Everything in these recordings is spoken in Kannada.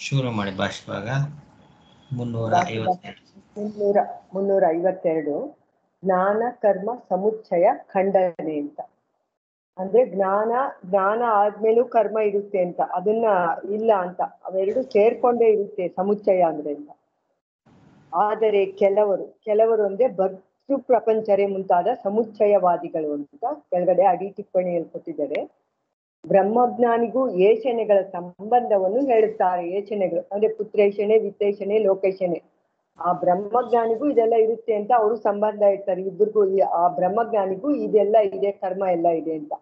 ಶುರು ಮಾಡಿ ಭಾಷೆವಾಗ 352. 352 ಜ್ಞಾನ ಕರ್ಮ ಸಮುಚ್ಚಯ ಖಂಡನೆ ಅಂತ. ಅಂದ್ರೆ ಜ್ಞಾನ ಆದ್ಮೇಲೂ ಕರ್ಮ ಇರುತ್ತೆ ಅಂತ, ಅದನ್ನ ಇಲ್ಲ ಅಂತ, ಅವೆರಡು ಸೇರ್ಕೊಂಡೇ ಇರುತ್ತೆ ಸಮುಚ್ಚಯ ಅಂದ್ರೆ ಅಂತ. ಆದರೆ ಕೆಲವರು ಅಂದ್ರೆ ಭಕ್ತೃ ಪ್ರಪಂಚರೇ ಮುಂತಾದ ಸಮುಚ್ಚಯವಾದಿಗಳು ಅಂತ ಕೆಳಗಡೆ ಅಡಿ ಟಿಪ್ಪಣಿಯಲ್ಲಿ ಕೊಟ್ಟಿದ್ದಾರೆ. ಬ್ರಹ್ಮಜ್ಞಾನಿಗೂ ಏಷಣೆಗಳ ಸಂಬಂಧವನ್ನು ಹೇಳುತ್ತಾರೆ. ಏಷಣೆಗಳು ಅಂದ್ರೆ ಪುತ್ರೇಷಣೆ, ವಿತ್ತೇಷಣೆ, ಲೋಕೇಶಣೆ. ಆ ಬ್ರಹ್ಮಜ್ಞಾನಿಗೂ ಇದೆಲ್ಲ ಇರುತ್ತೆ ಅಂತ ಅವರು ಸಂಬಂಧ ಇರ್ತಾರೆ. ಇಬ್ಬರಿಗೂ ಆ ಬ್ರಹ್ಮಜ್ಞಾನಿಗೂ ಇದೆಲ್ಲ ಇದೆ, ಕರ್ಮ ಎಲ್ಲ ಇದೆ ಅಂತ.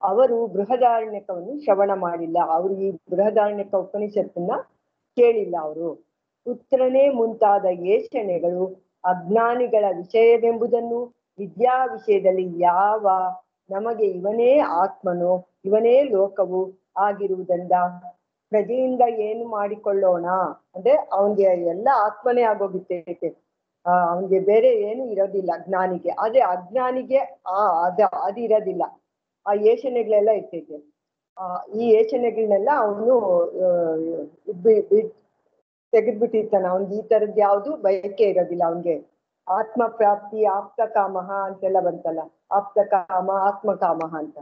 ಅವರು ಬೃಹದಾರಣ್ಯಕವನ್ನು ಶ್ರವಣ ಮಾಡಿಲ್ಲ, ಅವರು ಈ ಬೃಹದಾರಣ್ಯಕ ಉಪನಿಷತ್ತನ್ನ ಕೇಳಿಲ್ಲ. ಅವರು ಪುತ್ರನೇ ಮುಂತಾದ ಏಷಣೆಗಳು ಅಜ್ಞಾನಿಗಳ ವಿಷಯವೆಂಬುದನ್ನು ವಿದ್ಯಾ ವಿಷಯದಲ್ಲಿ ಯಾವ ನಮಗೆ ಇವನೇ ಆತ್ಮನೋ ಇವನೇ ಲೋಕವು ಆಗಿರುವುದರಿಂದ ಪ್ರಜೆಯಿಂದ ಏನು ಮಾಡಿಕೊಳ್ಳೋಣ ಅಂದ್ರೆ ಅವನಿಗೆ ಎಲ್ಲ ಆತ್ಮನೇ ಆಗೋಗಿರ್ತೈತೆ, ಅವನಿಗೆ ಬೇರೆ ಏನು ಇರೋದಿಲ್ಲ ಜ್ಞಾನಿಗೆ. ಆದ್ರೆ ಅಜ್ಞಾನಿಗೆ ಅದು ಇರೋದಿಲ್ಲ, ಆ ಯೋಚನೆಗಳೆಲ್ಲ ಇರ್ತೈತೆ. ಈ ಯೋಚನೆಗಳನ್ನೆಲ್ಲ ಅವನು ತೆಗೆದ್ಬಿಟ್ಟಿರ್ತಾನೆ. ಅವ್ನಿಗೆ ಈ ತರದ್ ಯಾವ್ದು ಬಯಕೆ ಇರೋದಿಲ್ಲ. ಅವನ್ಗೆ ಆತ್ಮ ಪ್ರಾಪ್ತಿ, ಆಪ್ತ ಕಾಮಹ ಅಂತೆಲ್ಲ ಬಂತಲ್ಲ, ಆಪ್ತ ಕಾಮ ಆತ್ಮಕಾಮಹ ಅಂತ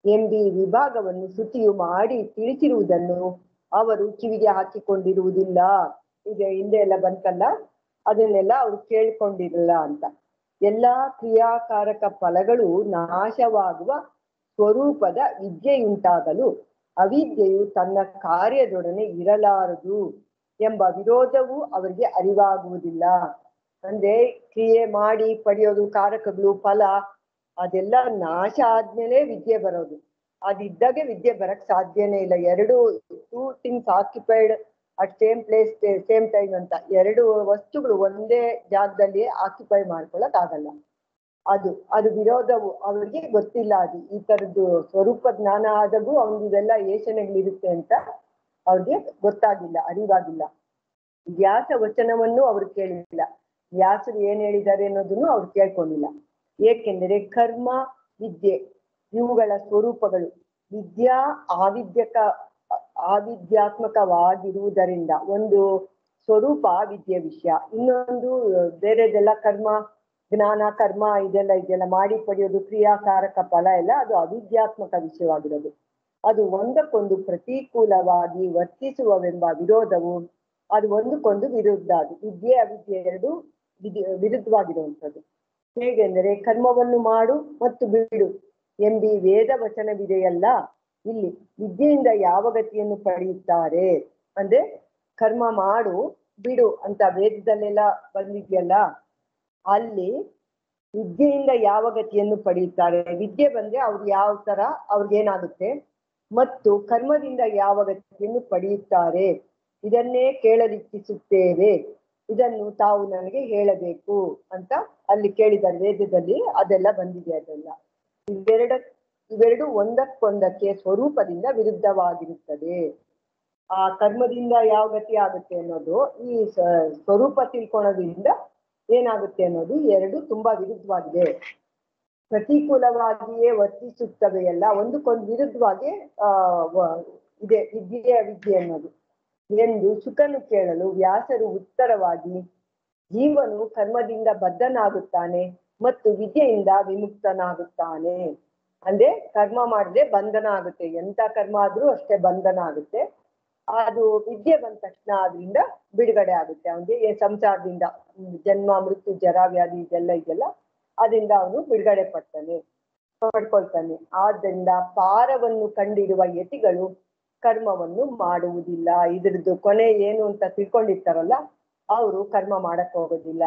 ಎಂಬಿ ವಿಭಾಗವನ್ನು ಶ್ರುತಿಯು ಮಾಡಿ ತಿಳಿಸಿರುವುದನ್ನು ಅವರು ಕಿವಿಗೆ ಹಾಕಿಕೊಂಡಿರುವುದಿಲ್ಲ. ಈಗ ಹಿಂದೆ ಎಲ್ಲ ಬಂತಲ್ಲ, ಅದನ್ನೆಲ್ಲ ಅವ್ರು ಕೇಳ್ಕೊಂಡಿರಲ್ಲ ಅಂತ. ಎಲ್ಲಾ ಕ್ರಿಯಾಕಾರಕ ಫಲಗಳು ನಾಶವಾಗುವ ಸ್ವರೂಪದ ವಿದ್ಯೆಯುಂಟಾಗಲು ಅವಿದ್ಯೆಯು ತನ್ನ ಕಾರ್ಯದೊಡನೆ ಇರಲಾರದು ಎಂಬ ವಿರೋಧವು ಅವರಿಗೆ ಅರಿವಾಗುವುದಿಲ್ಲ. ಅಂದ್ರೆ ಕ್ರಿಯೆ ಮಾಡಿ ಪಡೆಯೋದು, ಕಾರಕಗಳು, ಫಲ ಅದೆಲ್ಲ ನಾಶ ಆದ್ಮೇಲೆ ವಿದ್ಯೆ ಬರೋದು. ಅದಿದ್ದಾಗೆ ವಿದ್ಯೆ ಬರಕ್ ಸಾಧ್ಯನೇ ಇಲ್ಲ. Two things occupied at same place same time ಅಂತ, ಎರಡು ವಸ್ತುಗಳು ಒಂದೇ ಜಾಗದಲ್ಲಿ ಆಕ್ಯುಪೈ ಮಾಡ್ಕೊಳಕ್ ಆಗಲ್ಲ. ಅದು ವಿರೋಧವು ಅವ್ರಿಗೆ ಗೊತ್ತಿಲ್ಲ. ಅದು ಈ ತರದ್ದು ಸ್ವರೂಪ ಜ್ಞಾನ ಆದಾಗೂ ಅವ್ನಿಗೆ ಇದೆಲ್ಲ ಯೋಚನೆಗಳಿರುತ್ತೆ ಅಂತ ಅವ್ರಿಗೆ ಗೊತ್ತಾಗಿಲ್ಲ, ಅರಿವಾಗಿಲ್ಲ. ವ್ಯಾಸ ವಚನವನ್ನು ಅವ್ರು ಕೇಳಿಲ್ಲ, ವ್ಯಾಸರು ಏನ್ ಹೇಳಿದ್ದಾರೆ ಅನ್ನೋದನ್ನು ಅವ್ರು ಕೇಳ್ಕೊಂಡಿಲ್ಲ. ಏಕೆಂದರೆ ಕರ್ಮ ವಿದ್ಯೆ ಇವುಗಳ ಸ್ವರೂಪಗಳು ವಿದ್ಯಾ ಆವಿದ್ಯಾತ್ಮಕವಾಗಿರುವುದರಿಂದ ಒಂದು ಸ್ವರೂಪ ವಿದ್ಯೆ ವಿಷಯ, ಇನ್ನೊಂದು ಬೇರೆದೆಲ್ಲ ಕರ್ಮ ಜ್ಞಾನ ಕರ್ಮ ಇದೆಲ್ಲ ಮಾಡಿ ಪಡೆಯೋದು ಕ್ರಿಯಾಕಾರಕ ಫಲ ಎಲ್ಲ ಅದು ಅವಿದ್ಯಾತ್ಮಕ ವಿಷಯವಾಗಿರೋದು. ಅದು ಒಂದಕ್ಕೊಂದು ಪ್ರತಿಕೂಲವಾಗಿ ವರ್ತಿಸುವವೆಂಬ ವಿರೋಧವು ಅದು ಒಂದಕ್ಕೊಂದು ವಿರುದ್ಧ. ಅದು ವಿದ್ಯೆ ಅವಿದ್ಯೆ ಎರಡು ವಿರುದ್ಧವಾಗಿರುವಂಥದ್ದು. ಹೇಗೆಂದರೆ ಕರ್ಮವನ್ನು ಮಾಡು ಮತ್ತು ಬಿಡು ಎಂಬಿ ವೇದ ವಚನವಿದೆಯಲ್ಲ, ಇಲ್ಲಿ ವಿದ್ಯೆಯಿಂದ ಯಾವ ಗತಿಯನ್ನು ಪಡೆಯುತ್ತಾರೆ ಅಂದ್ರೆ ಕರ್ಮ ಮಾಡು ಬಿಡು ಅಂತ ವೇದದಲ್ಲೆಲ್ಲ ಬಂದಿದೆಯಲ್ಲ, ಅಲ್ಲಿ ವಿದ್ಯೆಯಿಂದ ಯಾವ ಗತಿಯನ್ನು ಪಡೆಯುತ್ತಾರೆ, ವಿದ್ಯೆ ಬಂದ್ರೆ ಅವ್ರಿಗೆ ಯಾವ ತರ ಅವ್ರಿಗೇನಾಗುತ್ತೆ, ಮತ್ತು ಕರ್ಮದಿಂದ ಯಾವ ಗತಿಯನ್ನು ಪಡೆಯುತ್ತಾರೆ ಇದನ್ನೇ ಕೇಳಲಿಚ್ಛಿಸುತ್ತೇವೆ, ಇದನ್ನು ತಾವು ನನಗೆ ಹೇಳಬೇಕು ಅಂತ ಅಲ್ಲಿ ಕೇಳಿದ್ದಾರೆ ವೇದದಲ್ಲಿ. ಅದೆಲ್ಲ ಬಂದಿದೆ. ಅದೆಲ್ಲ ಇವೆರಡು ಒಂದಕ್ಕೊಂದಕ್ಕೆ ಸ್ವರೂಪದಿಂದ ವಿರುದ್ಧವಾಗಿರುತ್ತದೆ. ಆ ಕರ್ಮದಿಂದ ಯಾವ ಗತಿ ಆಗುತ್ತೆ ಅನ್ನೋದು ಈ ಸ್ವರೂಪ ತಿಳ್ಕೊಳೋದ್ರಿಂದ ಏನಾಗುತ್ತೆ ಅನ್ನೋದು ಎರಡು ತುಂಬಾ ವಿರುದ್ಧವಾಗಿದೆ. ಪ್ರತಿಕೂಲವಾಗಿಯೇ ವರ್ತಿಸುತ್ತವೆಯಲ್ಲ, ಒಂದಕ್ಕೊಂದು ವಿರುದ್ಧವಾಗಿ ಇದೆ ವಿದ್ಯೆ ಅವಿದ್ಯೆ ಅನ್ನೋದು ಎಂದು ಶುಕನು ಕೇಳಲು ವ್ಯಾಸರು ಉತ್ತರವಾಗಿ, ಜೀವನು ಕರ್ಮದಿಂದ ಬದ್ಧನಾಗುತ್ತಾನೆ ಮತ್ತು ವಿದ್ಯೆಯಿಂದ ವಿಮುಕ್ತನಾಗುತ್ತಾನೆ. ಅಂದ್ರೆ ಕರ್ಮ ಮಾಡಿದ್ರೆ ಬಂಧನ ಆಗುತ್ತೆ, ಎಂತ ಕರ್ಮ ಆದ್ರೂ ಅಷ್ಟೇ ಬಂಧನ ಆಗುತ್ತೆ. ಅದು ವಿದ್ಯೆ ಬಂದ ತಕ್ಷಣ ಅದರಿಂದ ಬಿಡುಗಡೆ ಆಗುತ್ತೆ. ಅವನಿಗೆ ಸಂಸಾರದಿಂದ ಜನ್ಮ ಮೃತ್ಯು ಜರ ವ್ಯಾಧಿ ಇದೆಲ್ಲ ಅದರಿಂದ ಅವನು ಬಿಡುಗಡೆ ಪಡ್ಕೊಳ್ತಾನೆ. ಆದ್ದರಿಂದ ಪಾರವನ್ನು ಕಂಡಿರುವ ಯತಿಗಳು ಕರ್ಮವನ್ನು ಮಾಡುವುದಿಲ್ಲ. ಇದ್ರದ್ದು ಕೊನೆ ಏನು ಅಂತ ತಿಳ್ಕೊಂಡಿರ್ತಾರಲ್ಲ, ಅವರು ಕರ್ಮ ಮಾಡಕ್ ಹೋಗೋದಿಲ್ಲ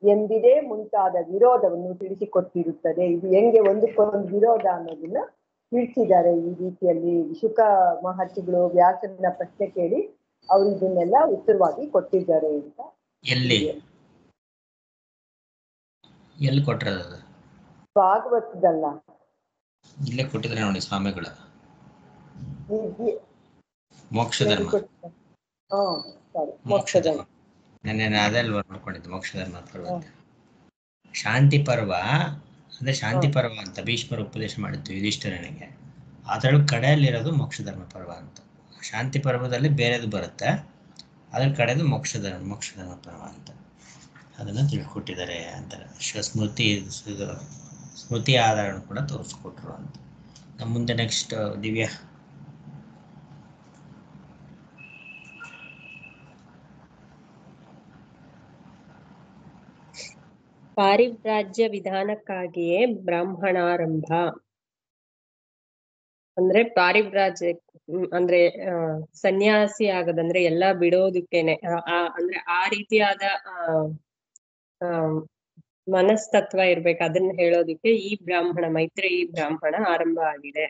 ಎಂಬಿದೇ ಮುಂತಾದ ವಿರೋಧವನ್ನು ತಿಳಿಸಿಕೊಟ್ಟಿರುತ್ತದೆ. ಇದು ಹೆಂಗೆ ಒಂದಕ್ಕೊಂದು ವಿರೋಧ ಅನ್ನೋದನ್ನ ತಿಳಿಸಿದ್ದಾರೆ ಈ ರೀತಿಯಲ್ಲಿ. ಶುಕ ಮಹರ್ಷಿಗಳು ವ್ಯಾಸನ ಪ್ರಶ್ನೆ ಕೇಳಿ ಅವ್ರು ಇದನ್ನೆಲ್ಲ ಉತ್ತರವಾಗಿ ಕೊಟ್ಟಿದ್ದಾರೆ ಅಂತ. ಎಲ್ಲಿ ಕೊಟ್ಟಿರೋದು? ಭಾಗವತದಲ್ಲ, ಇಲ್ಲೇ ಕೊಟ್ಟಿದ್ರೆ ನೋಡಿ ಸ್ವಾಮಿಗಳು. ಮೋಕ್ಷ ಧರ್ಮ. ಮೋಕ್ಷ ಧರ್ಮ ನಾನು ಅದೆಲ್ಲ ನೋಡ್ಕೊಂಡಿದ್ದು. ಮೋಕ್ಷ ಧರ್ಮ ಪರ್ವ, ಶಾಂತಿ ಪರ್ವ ಅಂದ್ರೆ ಶಾಂತಿ ಪರ್ವ ಅಂತ ಭೀಷ್ಮರು ಉಪದೇಶ ಮಾಡಿದ್ದು ಯುಧಿಷ್ಠಿರನಿಗೆ. ಅದರೊಳಗೆ ಕಡೆಯಲ್ಲಿರೋದು ಮೋಕ್ಷ ಧರ್ಮ ಪರ್ವ ಅಂತ. ಶಾಂತಿ ಪರ್ವದಲ್ಲಿ ಬೇರೆದು ಬರುತ್ತೆ, ಅದ್ರ ಕಡೆದು ಮೋಕ್ಷದ ಪರ್ವ ಅಂತ ಅದನ್ನು ತಿಳ್ಕೊಟ್ಟಿದ್ದಾರೆ ಅಂತಾರೆ. ಸ್ಮೃತಿ ಇದು ಸ್ಮೃತಿ ಆಧಾರ ಕೂಡ ತೋರಿಸ್ಕೊಟ್ರು ಅಂತ. ನಮ್ಮ ಮುಂದೆ ನೆಕ್ಸ್ಟ್ ದಿವ್ಯಾ. ಪಾರಿವ್ರಾಜ್ಯ ವಿಧಾನಕ್ಕಾಗಿಯೇ ಬ್ರಾಹ್ಮಣಾರಂಭ. ಅಂದ್ರೆ ಪಾರಿವ್ರಾಜ್ಯ ಅಂದ್ರೆ ಸನ್ಯಾಸಿ ಆಗದಂದ್ರೆ ಎಲ್ಲಾ ಬಿಡೋದಕ್ಕೇನೆ ಅಂದ್ರೆ ಆ ರೀತಿಯಾದ ಮನಸ್ತತ್ವ ಇರ್ಬೇಕು. ಅದನ್ನ ಹೇಳೋದಕ್ಕೆ ಈ ಬ್ರಾಹ್ಮಣ ಮೈತ್ರೇಯಿ ಬ್ರಾಹ್ಮಣ ಆರಂಭ ಆಗಿದೆ.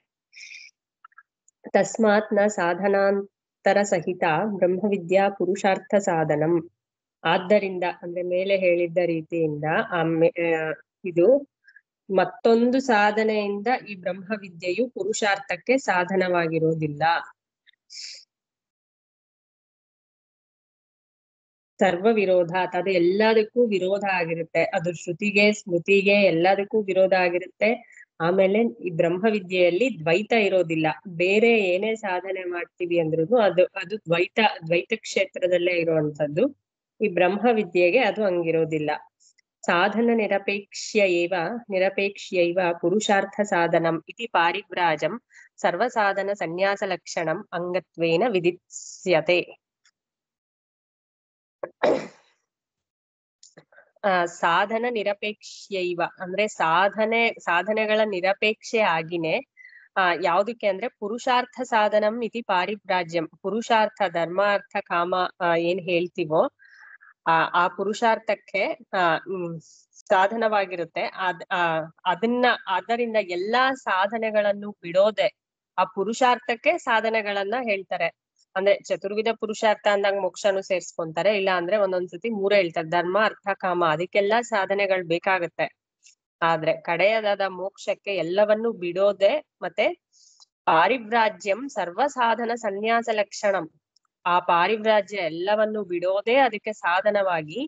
ತಸ್ಮಾತ್ ನ ಸಾಧನಾಂತರ ಸಹಿತ ಬ್ರಹ್ಮವಿದ್ಯಾ ಪುರುಷಾರ್ಥ ಸಾಧನಂ. ಆದ್ದರಿಂದ ಅಂದ್ರೆ ಮೇಲೆ ಹೇಳಿದ್ದ ರೀತಿಯಿಂದ ಇದು ಮತ್ತೊಂದು ಸಾಧನೆಯಿಂದ ಈ ಬ್ರಹ್ಮವಿದ್ಯೆಯು ಪುರುಷಾರ್ಥಕ್ಕೆ ಸಾಧನವಾಗಿರುವುದಿಲ್ಲ. ಸರ್ವ ವಿರೋಧ ಅದು ಎಲ್ಲದಕ್ಕೂ ವಿರೋಧ ಆಗಿರುತ್ತೆ. ಅದು ಶ್ರುತಿಗೆ ಸ್ಮೃತಿಗೆ ಎಲ್ಲದಕ್ಕೂ ವಿರೋಧ ಆಗಿರುತ್ತೆ. ಆಮೇಲೆ ಈ ಬ್ರಹ್ಮವಿದ್ಯೆಯಲ್ಲಿ ದ್ವೈತ ಇರೋದಿಲ್ಲ. ಬೇರೆ ಏನೇ ಸಾಧನೆ ಮಾಡ್ತೀವಿ ಅಂದ್ರೂ ಅದು ದ್ವೈತ ಕ್ಷೇತ್ರದಲ್ಲೇ ಇರುವಂತದ್ದು. ಈ ಬ್ರಹ್ಮವಿದ್ಯೆಗೆ ಅದು ಹಂಗಿರೋದಿಲ್ಲ. ಸಾಧನ ನಿರಪೇಕ್ಷ್ಯೈವ ಪುರುಷಾರ್ಥ ಸಾಧನಂ ಇತಿ ಪಾರಿವ್ರಾಜಂ ಸರ್ವಸಾಧನ ಸನ್ಯಾಸ ಲಕ್ಷಣಂ ಅಂಗತ್ವೇನ ವಿಧಿಸ್ಯತೆ. ಸಾಧನ ನಿರಪೇಕ್ಷೈವ ಅಂದ್ರೆ ಸಾಧನೆಗಳ ನಿರಪೇಕ್ಷೆ ಆಗಿನೇ ಯಾವ್ದಕ್ಕೆ ಅಂದ್ರೆ ಪುರುಷಾರ್ಥ ಸಾಧನಂ ಇತಿ ಪಾರಿವ್ರಾಜ್ಯಂ. ಪುರುಷಾರ್ಥ ಧರ್ಮ ಅರ್ಥ ಕಾಮ ಏನ್ ಹೇಳ್ತೀವೋ ಆ ಪುರುಷಾರ್ಥಕ್ಕೆ ಸಾಧನವಾಗಿರುತ್ತೆ. ಅದರಿಂದ ಎಲ್ಲಾ ಸಾಧನೆಗಳನ್ನು ಬಿಡೋದೆ ಆ ಪುರುಷಾರ್ಥಕ್ಕೆ ಸಾಧನೆಗಳನ್ನ ಹೇಳ್ತಾರೆ. ಅಂದ್ರೆ ಚತುರ್ವಿಧ ಪುರುಷಾರ್ಥ ಅಂದಾಗ ಮೋಕ್ಷನು ಸೇರ್ಸ್ಕೊಂತಾರೆ. ಇಲ್ಲ ಅಂದ್ರೆ ಒಂದೊಂದ್ಸತಿ ಮೂರೇ ಹೇಳ್ತಾರೆ, ಧರ್ಮ ಅರ್ಥ ಕಾಮ. ಅದಕ್ಕೆಲ್ಲಾ ಸಾಧನೆಗಳು ಬೇಕಾಗತ್ತೆ. ಆದ್ರೆ ಕಡೆಯದಾದ ಮೋಕ್ಷಕ್ಕೆ ಎಲ್ಲವನ್ನೂ ಬಿಡೋದೆ. ಮತ್ತೆ ಪಾರಿವ್ರಾಜ್ಯಂ ಸರ್ವ ಸಾಧನ ಸನ್ಯಾಸ ಲಕ್ಷಣಂ. ಆ ಪಾರಿವ್ರಾಜ್ಯ ಎಲ್ಲವನ್ನು ಬಿಡೋದೇ ಅದಕ್ಕೆ ಸಾಧನವಾಗಿ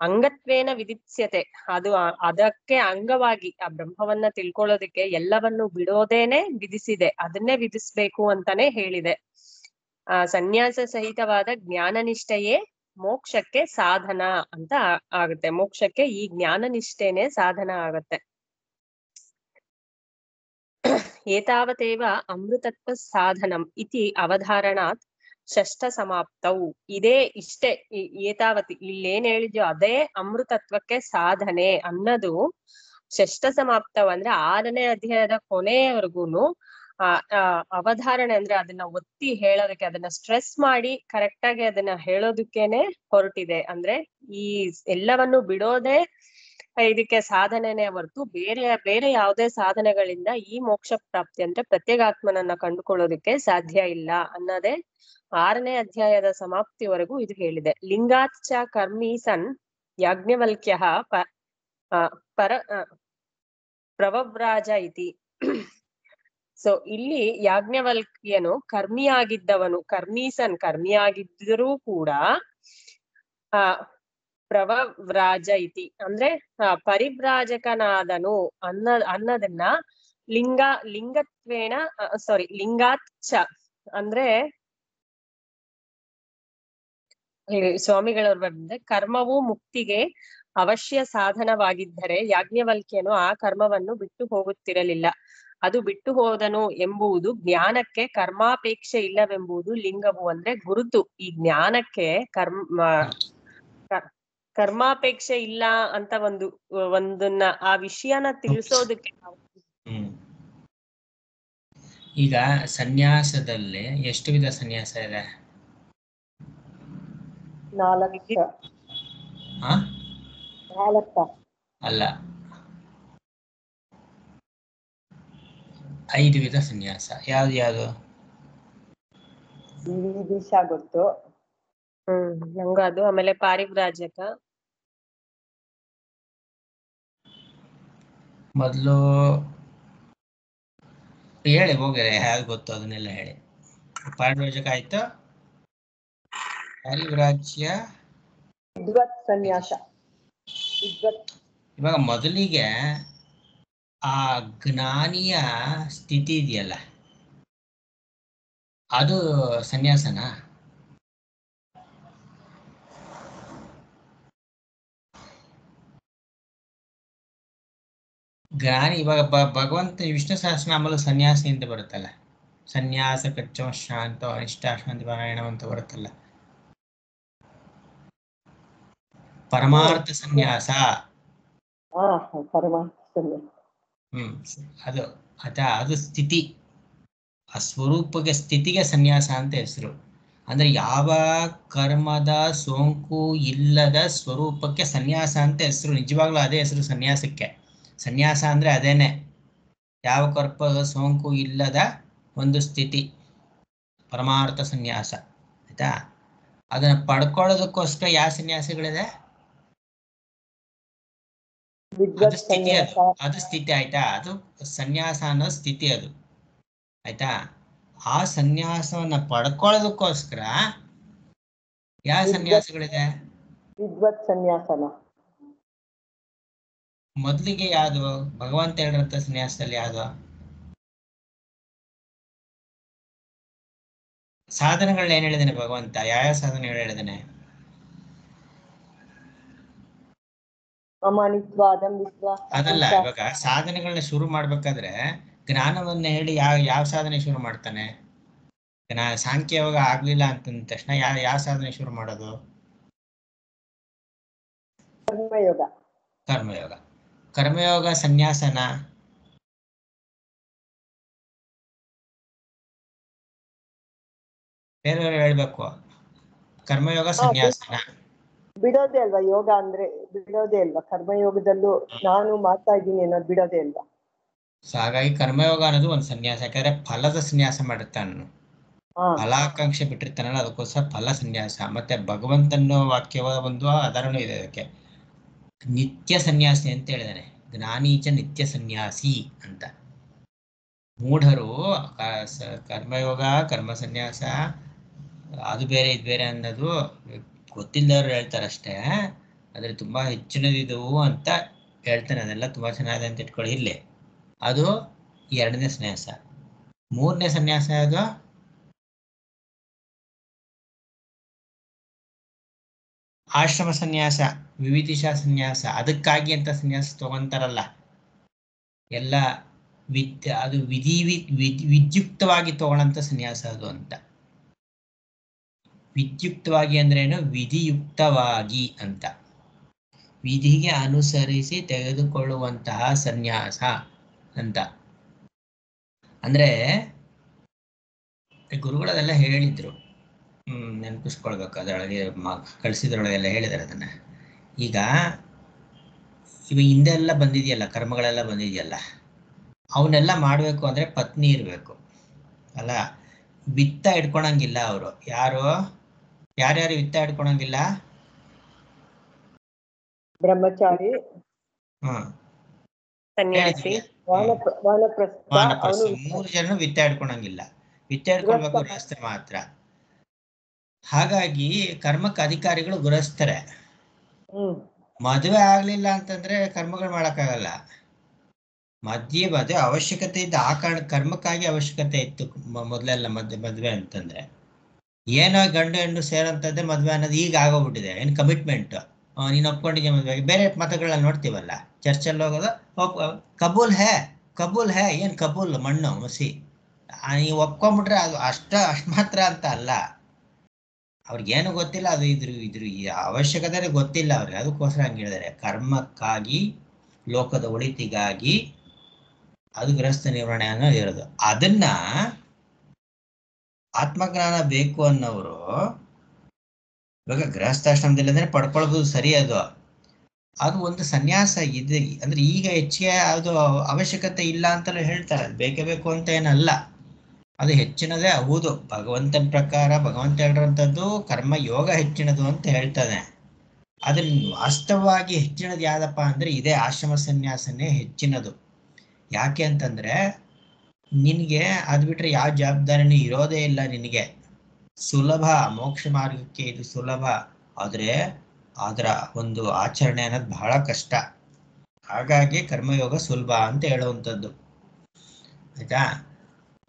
ಅಂಗತ್ವೇನ ವಿಧಿಸ್ಯತೆ. ಅದಕ್ಕೆ ಅಂಗವಾಗಿ ಆ ಬ್ರಹ್ಮವನ್ನ ತಿಳ್ಕೊಳ್ಳೋದಕ್ಕೆ ಎಲ್ಲವನ್ನು ಬಿಡೋದೇನೆ ವಿಧಿಸಿದೆ. ಅದನ್ನೇ ವಿಧಿಸ್ಬೇಕು ಅಂತಾನೆ ಹೇಳಿದೆ. ಸನ್ಯಾಸ ಸಹಿತವಾದ ಜ್ಞಾನನಿಷ್ಠೆಯೇ ಮೋಕ್ಷಕ್ಕೆ ಸಾಧನ ಅಂತ ಆಗುತ್ತೆ. ಮೋಕ್ಷಕ್ಕೆ ಈ ಜ್ಞಾನನಿಷ್ಠೆನೆ ಸಾಧನ ಆಗತ್ತೆ. ಏತಾವತೇವ ಅಮೃತತ್ವ ಸಾಧನಂ ಇತಿ ಅವಧಾರಣಾತ್ ಷಷ್ಠ ಸಮಾಪ್ತವು. ಇಷ್ಟೇ ಏತಾವತಿ ಇಲ್ಲೇನ್ ಹೇಳಿದ್ಯೋ ಅದೇ ಅಮೃತತ್ವಕ್ಕೆ ಸಾಧನೆ ಅನ್ನೋದು ಷಷ್ಠ ಸಮಾಪ್ತವ್ ಅಂದ್ರೆ 6ನೇ ಅಧ್ಯಾಯದ ಕೊನೆಯವರೆಗೂನು ಅವಧಾರಣೆ ಅಂದ್ರೆ ಅದನ್ನ ಒತ್ತಿ ಹೇಳೋದಕ್ಕೆ, ಅದನ್ನ ಸ್ಟ್ರೆಸ್ ಮಾಡಿ ಕರೆಕ್ಟ್ ಆಗಿ ಅದನ್ನ ಹೇಳೋದಕ್ಕೇನೆ ಹೊರಟಿದೆ. ಅಂದ್ರೆ ಈ ಎಲ್ಲವನ್ನು ಬಿಡೋದೇ ಇದಕ್ಕೆ ಸಾಧನೆನೇ ಹೊರತು ಬೇರೆ ಯಾವುದೇ ಸಾಧನೆಗಳಿಂದ ಈ ಮೋಕ್ಷ ಪ್ರಾಪ್ತಿ ಅಂದ್ರೆ ಪ್ರತ್ಯೇಗಾತ್ಮನನ್ನ ಕಂಡುಕೊಳ್ಳೋದಕ್ಕೆ ಸಾಧ್ಯ ಇಲ್ಲ ಅನ್ನೋದೇ 6ನೇ ಅಧ್ಯಾಯದ ಸಮಾಪ್ತಿವರೆಗೂ ಇದು ಹೇಳಿದೆ. ಲಿಂಗಾತ್ ಚ ಕರ್ಮಿ ಸನ್ ಯಾಜ್ಞವಲ್ಕ್ಯ ಪ್ರವವ್ರಾಜ ಇತಿ. ಸೊ ಇಲ್ಲಿ ಯಾಜ್ಞವಲ್ಕ್ಯನು ಕರ್ಮಿಯಾಗಿದ್ದವನು, ಕರ್ಮಿಯಾಗಿದ್ದರೂ ಕೂಡ ಪ್ರವವ್ರಾಜ ಇತಿ ಅಂದ್ರೆ ಪರಿವ್ರಾಜಕನಾದನು ಅನ್ನೋದನ್ನ ಲಿಂಗಾತ್ ಚ ಅಂದ್ರೆ ಸ್ವಾಮಿಗಳವ್ರು ಬಂದ್ರೆ ಕರ್ಮವು ಮುಕ್ತಿಗೆ ಅವಶ್ಯ ಸಾಧನವಾಗಿದ್ದರೆ ಯಾಜ್ಞವಲ್ಕ್ಯನು ಆ ಕರ್ಮವನ್ನು ಬಿಟ್ಟು ಹೋಗುತ್ತಿರಲಿಲ್ಲ. ಅದು ಬಿಟ್ಟು ಹೋದನು ಎಂಬುದು ಜ್ಞಾನಕ್ಕೆ ಕರ್ಮಾಪೇಕ್ಷೆ ಇಲ್ಲವೆಂಬುದು ಲಿಂಗವು ಅಂದ್ರೆ ಗುರುತು. ಈ ಜ್ಞಾನಕ್ಕೆ ಕರ್ಮಾಪೇಕ್ಷೆ ಇಲ್ಲ ಅಂತ ಒಂದನ್ನ ಆ ವಿಷಯನ ತಿಳಿಸೋದಕ್ಕೆ. ಈಗ ಸನ್ಯಾಸದಲ್ಲಿ ಎಷ್ಟು ವಿಧ ಸನ್ಯಾಸ ಇದೆ? 4 ಅಲ್ಲ, 5 ವಿಧ ಸನ್ಯಾಸ. ಯಾವ್ದು? ದಿಶಾ ಗೊತ್ತು. ನಂಗ ಅದು. ಆಮೇಲೆ ಪಾರಿವ್ರಾಜಕ. ಮೊದಲು ಹೇಳಿ ಹೋಗಿ ಯಾವ್ದು ಗೊತ್ತು ಅದನ್ನೆಲ್ಲ ಹೇಳಿ. ಪಾರಿವ್ರಾಜಕ ಆಯ್ತು, ಪಾರಿವ್ರಾಜ್ಯ, ವಿದ್ವತ್ ಸನ್ಯಾಸ. ಇವಾಗ ಮೊದಲಿಗೆ ಆ ಜ್ಞಾನಿಯ ಸ್ಥಿತಿ ಇದೆಯಲ್ಲ, ಅದು ಸನ್ಯಾಸನ? ಜ್ಞಾನಿ ಇವಾಗ ಭಗವಂತ ವಿಷ್ಣು ಸಹಸ್ರನಾಮಲು ಸನ್ಯಾಸಿ ಅಂತ ಬರುತ್ತಲ್ಲ, ಸನ್ಯಾಸ ಕಚ್ಚಮ ಶಾಂತ ಅನಿಷ್ಟಾಶಾಂತಿ ಪಾರಾಯಣ ಅಂತ ಬರುತ್ತಲ್ಲ, ಪರಮಾರ್ಥ ಸನ್ಯಾಸ. ಪರಮಾರ್ಥ. ಅದು ಅದು ಸ್ಥಿತಿ, ಆ ಸ್ವರೂಪಕ್ಕೆ ಸ್ಥಿತಿಗೆ ಸನ್ಯಾಸ ಅಂತ ಹೆಸರು. ಅಂದ್ರೆ ಯಾವ ಕರ್ಮದ ಸೋಂಕು ಇಲ್ಲದ ಸ್ವರೂಪಕ್ಕೆ ಸನ್ಯಾಸ ಅಂತ ಹೆಸರು. ನಿಜವಾಗ್ಲೂ ಅದೇ ಹೆಸರು ಸನ್ಯಾಸಕ್ಕೆ. ಸನ್ಯಾಸ ಅಂದ್ರೆ ಅದೇನೆ, ಯಾವ ಕರ್ಮದ ಸೋಂಕು ಇಲ್ಲದ ಒಂದು ಸ್ಥಿತಿ, ಪರಮಾರ್ಥ ಸನ್ಯಾಸ. ಆಯ್ತಾ? ಅದನ್ನ ಪಡ್ಕೊಳ್ಳೋದಕ್ಕೋಸ್ಕರ ಯಾವ ಸನ್ಯಾಸಿಗಳಿದೆ? ಅದು ಸ್ಥಿತಿ, ಅದು ಸ್ಥಿತಿ. ಆಯ್ತಾ? ಅದು ಸನ್ಯಾಸ ಅನ್ನೋ ಸ್ಥಿತಿ ಅದು. ಆಯ್ತಾ? ಆ ಸನ್ಯಾಸವನ್ನ ಪಡ್ಕೊಳ್ಳೋದಕ್ಕೋಸ್ಕರ ಯಾವ ಸನ್ಯಾಸಗಳಿದೆ? ವಿದ್ವತ್ ಸನ್ಯಾಸನ. ಮೊದಲಿಗೆ ಯಾವುದು? ಭಗವಂತ ಹೇಳಿರಂತ ಸನ್ಯಾಸದಲ್ಲಿ ಯಾವುದು? ಸಾಧನೆಗಳನ್ನ ಏನ್ ಹೇಳಿದಾನೆ ಭಗವಂತ? ಯಾವ ಸಾಧನೆಗಳು ಹೇಳಿದಾನೆ? ಅದಲ್ಲ, ಇವಾಗ ಸಾಧನೆಗಳನ್ನ ಶುರು ಮಾಡ್ಬೇಕಾದ್ರೆ ಜ್ಞಾನವನ್ನ ಹೇಳಿ ಯಾವ ಸಾಧನೆ ಶುರು ಮಾಡ್ತಾನೆ? ಸಾಂಖ್ಯ ಯೋಗ ಆಗ್ಲಿಲ್ಲ ಅಂತಂದ ತಕ್ಷಣ ಯಾವ ಸಾಧನೆ ಶುರು ಮಾಡೋದು? ಕರ್ಮಯೋಗ. ಕರ್ಮಯೋಗ. ಕರ್ಮಯೋಗ ಸನ್ಯಾಸನ? ಬೇರೆಯವ್ರು ಹೇಳ್ಬೇಕು. ಕರ್ಮಯೋಗ ಸನ್ಯಾಸನ? ಬಿಡೋದೇ ಅಲ್ವಾ ಯೋಗ ಅಂದ್ರೆ? ಬಿಡೋದೇ ಅಲ್ವಾ? ಕರ್ಮಯೋಗದಲ್ಲೂ ನಾನು ಮಾಡ್ತಾ ಇದ್ದೀನಿ ಅನ್ನೋದು ಬಿಡೋದೇ ಅಲ್ವಾ? ಸೊ ಹಾಗಾಗಿ ಕರ್ಮಯೋಗ ಅನ್ನೋದು ಒಂದು ಸನ್ಯಾಸ. ಯಾಕಂದ್ರೆ ಫಲದ ಸನ್ಯಾಸ ಮಾಡಿರ್ತಾನ, ಫಲಾಕಾಂಕ್ಷೆ ಬಿಟ್ಟಿರ್ತಾನಲ್ಲ, ಅದಕ್ಕೋಸ್ಕರ ಫಲ ಸನ್ಯಾಸ. ಮತ್ತೆ ಭಗವಂತನ ವಾಕ್ಯವ ಒಂದು ಆಧಾರನೂ ಇದೆ ಅದಕ್ಕೆ. ನಿತ್ಯ ಸನ್ಯಾಸಿ ಅಂತ ಹೇಳಿದಾನೆ, ಜ್ಞಾನೀಚ ನಿತ್ಯ ಸನ್ಯಾಸಿ ಅಂತ. ಮೂಢರು ಕರ್ಮಯೋಗ ಕರ್ಮ ಸನ್ಯಾಸ ಅದು ಬೇರೆ ಇದು ಬೇರೆ ಅನ್ನೋದು ಗೊತ್ತಿಲ್ಲದವ್ರು ಹೇಳ್ತಾರಷ್ಟೇ. ಆದ್ರೆ ತುಂಬಾ ಹೆಚ್ಚಿನದಿದು ಅಂತ ಹೇಳ್ತಾನೆ. ಅದೆಲ್ಲ ತುಂಬಾ ಚೆನ್ನಾಗಿದೆ ಅಂತ ಇಟ್ಕೊಳ್ಳಿ. ಇಲ್ಲಿ ಅದು ಎರಡನೇ ಸನ್ಯಾಸ. ಮೂರನೇ ಸನ್ಯಾಸ ಅದು ಆಶ್ರಮ ಸನ್ಯಾಸ, ವಿವಿಧಿಷಾ ಸನ್ಯಾಸ. ಅದಕ್ಕಾಗಿ ಅಂತ ಸನ್ಯಾಸ ತಗೊಂತಾರಲ್ಲ ಎಲ್ಲ ಅದು ವಿದ್ಯುಕ್ತವಾಗಿ ತಗೊಳ್ಳಂತ ಸನ್ಯಾಸ ಅದು ಅಂತ. ವಿದ್ಯುಕ್ತವಾಗಿ ಅಂದ್ರೇನು? ವಿಧಿಯುಕ್ತವಾಗಿ ಅಂತ, ವಿಧಿಗೆ ಅನುಸರಿಸಿ ತೆಗೆದುಕೊಳ್ಳುವಂತಹ ಸನ್ಯಾಸ ಅಂತ. ಅಂದ್ರೆ ಗುರುಗಳದೆಲ್ಲ ಹೇಳಿದ್ರು, ನೆನಪಿಸ್ಕೊಳ್ಬೇಕು. ಅದರೊಳಗೆ ಕಳಿಸಿದ್ರೊಳಗೆಲ್ಲ ಹೇಳಿದಾರೆ ಅದನ್ನ. ಈಗ ಹಿಂದೆ ಎಲ್ಲ ಬಂದಿದೆಯಲ್ಲ, ಕರ್ಮಗಳೆಲ್ಲ ಬಂದಿದೆಯಲ್ಲ, ಅವನ್ನೆಲ್ಲ ಮಾಡಬೇಕು ಅಂದ್ರೆ ಪತ್ನಿ ಇರಬೇಕು ಅಲ್ಲ. ವಿತ್ತ ಇಟ್ಕೊಳಂಗಿಲ್ಲ ಅವರು. ಯಾರ್ಯಾರು ವಿತ್ತ ಇಟ್ಕೊಳಂಗಿಲ್ಲ? ಬ್ರಹ್ಮಚಾರಿ, ಸನ್ಯಾಸಿ, ವಾನಪ್ರಸ್ಥ. 3 ಜನ ವಿತ್ತ ಇಟ್ಕೊಳಂಗಿಲ್ಲ. ವಿತ್ತ ಇಟ್ಕೊಳ್ಬೇಕು ಗೃಹಸ್ಥರು ಮಾತ್ರ. ಹಾಗಾಗಿ ಕರ್ಮಕ್ಕೆ ಅಧಿಕಾರಿಗಳು ಗೃಹಸ್ಥರೇ. ಮದುವೆ ಆಗ್ಲಿಲ್ಲ ಅಂತಂದ್ರೆ ಕರ್ಮಗಳು ಮಾಡಕ್ಕಾಗಲ್ಲ. ಮದುವೆ ಅವಶ್ಯಕತೆ ಇದ್ದ ಆ ಕಾರಣ ಕರ್ಮಕ್ಕಾಗಿ ಅವಶ್ಯಕತೆ ಇತ್ತು ಮೊದಲೆಲ್ಲ. ಮದುವೆ ಅಂತಂದ್ರೆ ಏನೋ ಗಂಡು ಹೆಣ್ಣು ಸೇರಂತದ್ದೇ ಮದುವೆ ಅನ್ನೋದು. ಈಗ ಆಗೋಗ್ಬಿಟ್ಟಿದೆ. ಏನು ಕಮಿಟ್ಮೆಂಟ್, ನೀನು ಒಪ್ಕೊಂಡಿದ್ಯ ಮದುವೆಗೆ. ಬೇರೆ ಮತಗಳನ್ನ ನೋಡ್ತೀವಲ್ಲ, ಚರ್ಚಲ್ಲಿ ಹೋಗೋದು ಕಬೂಲ್ ಹೇ. ಏನ್ ಕಬೂಲ್? ಮಣ್ಣು ಮಸಿ. ನೀವು ಒಪ್ಕೊಂಡ್ಬಿಟ್ರೆ ಅದು ಅಷ್ಟು ಮಾತ್ರ ಅಂತ ಅಲ್ಲ. ಅವ್ರಿಗೇನು ಗೊತ್ತಿಲ್ಲ, ಅದು ಇದ್ರ ಅವಶ್ಯಕತೆ ಗೊತ್ತಿಲ್ಲ ಅವ್ರಿಗೆ. ಅದಕ್ಕೋಸ್ಕರ ಹಂಗೆ ಹೇಳಿದ್ದಾರೆ. ಕರ್ಮಕ್ಕಾಗಿ, ಲೋಕದ ಒಳಿತಿಗಾಗಿ ಅದು ಗೃಹಸ್ಥ ನಿರ್ವಹಣೆ ಅನ್ನೋ ಇರೋದು. ಅದನ್ನ ಆತ್ಮಜ್ಞಾನ ಬೇಕು ಅನ್ನೋರು ಇವಾಗ ಗೃಹಸ್ಥಾಶ್ರಮದಲ್ಲಿ ಅಂದ್ರೆ ಪಡ್ಕೊಳ್ಬೋದು, ಸರಿ. ಅದು ಒಂದು ಸನ್ಯಾಸ ಇದೆ. ಅಂದ್ರೆ ಈಗ ಹೆಚ್ಚಿಗೆ ಅದು ಅವಶ್ಯಕತೆ ಇಲ್ಲ ಅಂತಲೂ ಹೇಳ್ತಾರೆ. ಅದು ಬೇಕೇ ಬೇಕು ಅಂತ ಏನಲ್ಲ, ಅದು ಹೆಚ್ಚಿನದೇ ಹೌದು. ಭಗವಂತನ ಪ್ರಕಾರ ಭಗವಂತ ಹೇಳಿರುವಂಥದ್ದು ಕರ್ಮ ಯೋಗ ಹೆಚ್ಚಿನದು ಅಂತ ಹೇಳ್ತಾನೆ. ಅದ್ರ ವಾಸ್ತವವಾಗಿ ಹೆಚ್ಚಿನದು ಯಾವ್ದಪ್ಪ ಅಂದ್ರೆ ಇದೇ ಆಶ್ರಮ ಸನ್ಯಾಸನೇ ಹೆಚ್ಚಿನದು. ಯಾಕೆ ಅಂತಂದ್ರೆ ನಿನಗೆ ಅದು ಬಿಟ್ರೆ ಯಾವ ಜವಾಬ್ದಾರಿನೂ ಇರೋದೇ ಇಲ್ಲ ನಿನಗೆ. ಸುಲಭ, ಮೋಕ್ಷ ಮಾರ್ಗಕ್ಕೆ ಇದು ಸುಲಭ. ಆದ್ರೆ ಅದರ ಒಂದು ಆಚರಣೆ ಅನ್ನೋದು ಬಹಳ ಕಷ್ಟ. ಹಾಗಾಗಿ ಕರ್ಮಯೋಗ ಸುಲಭ ಅಂತ ಹೇಳುವಂಥದ್ದು. ಆಯ್ತಾ?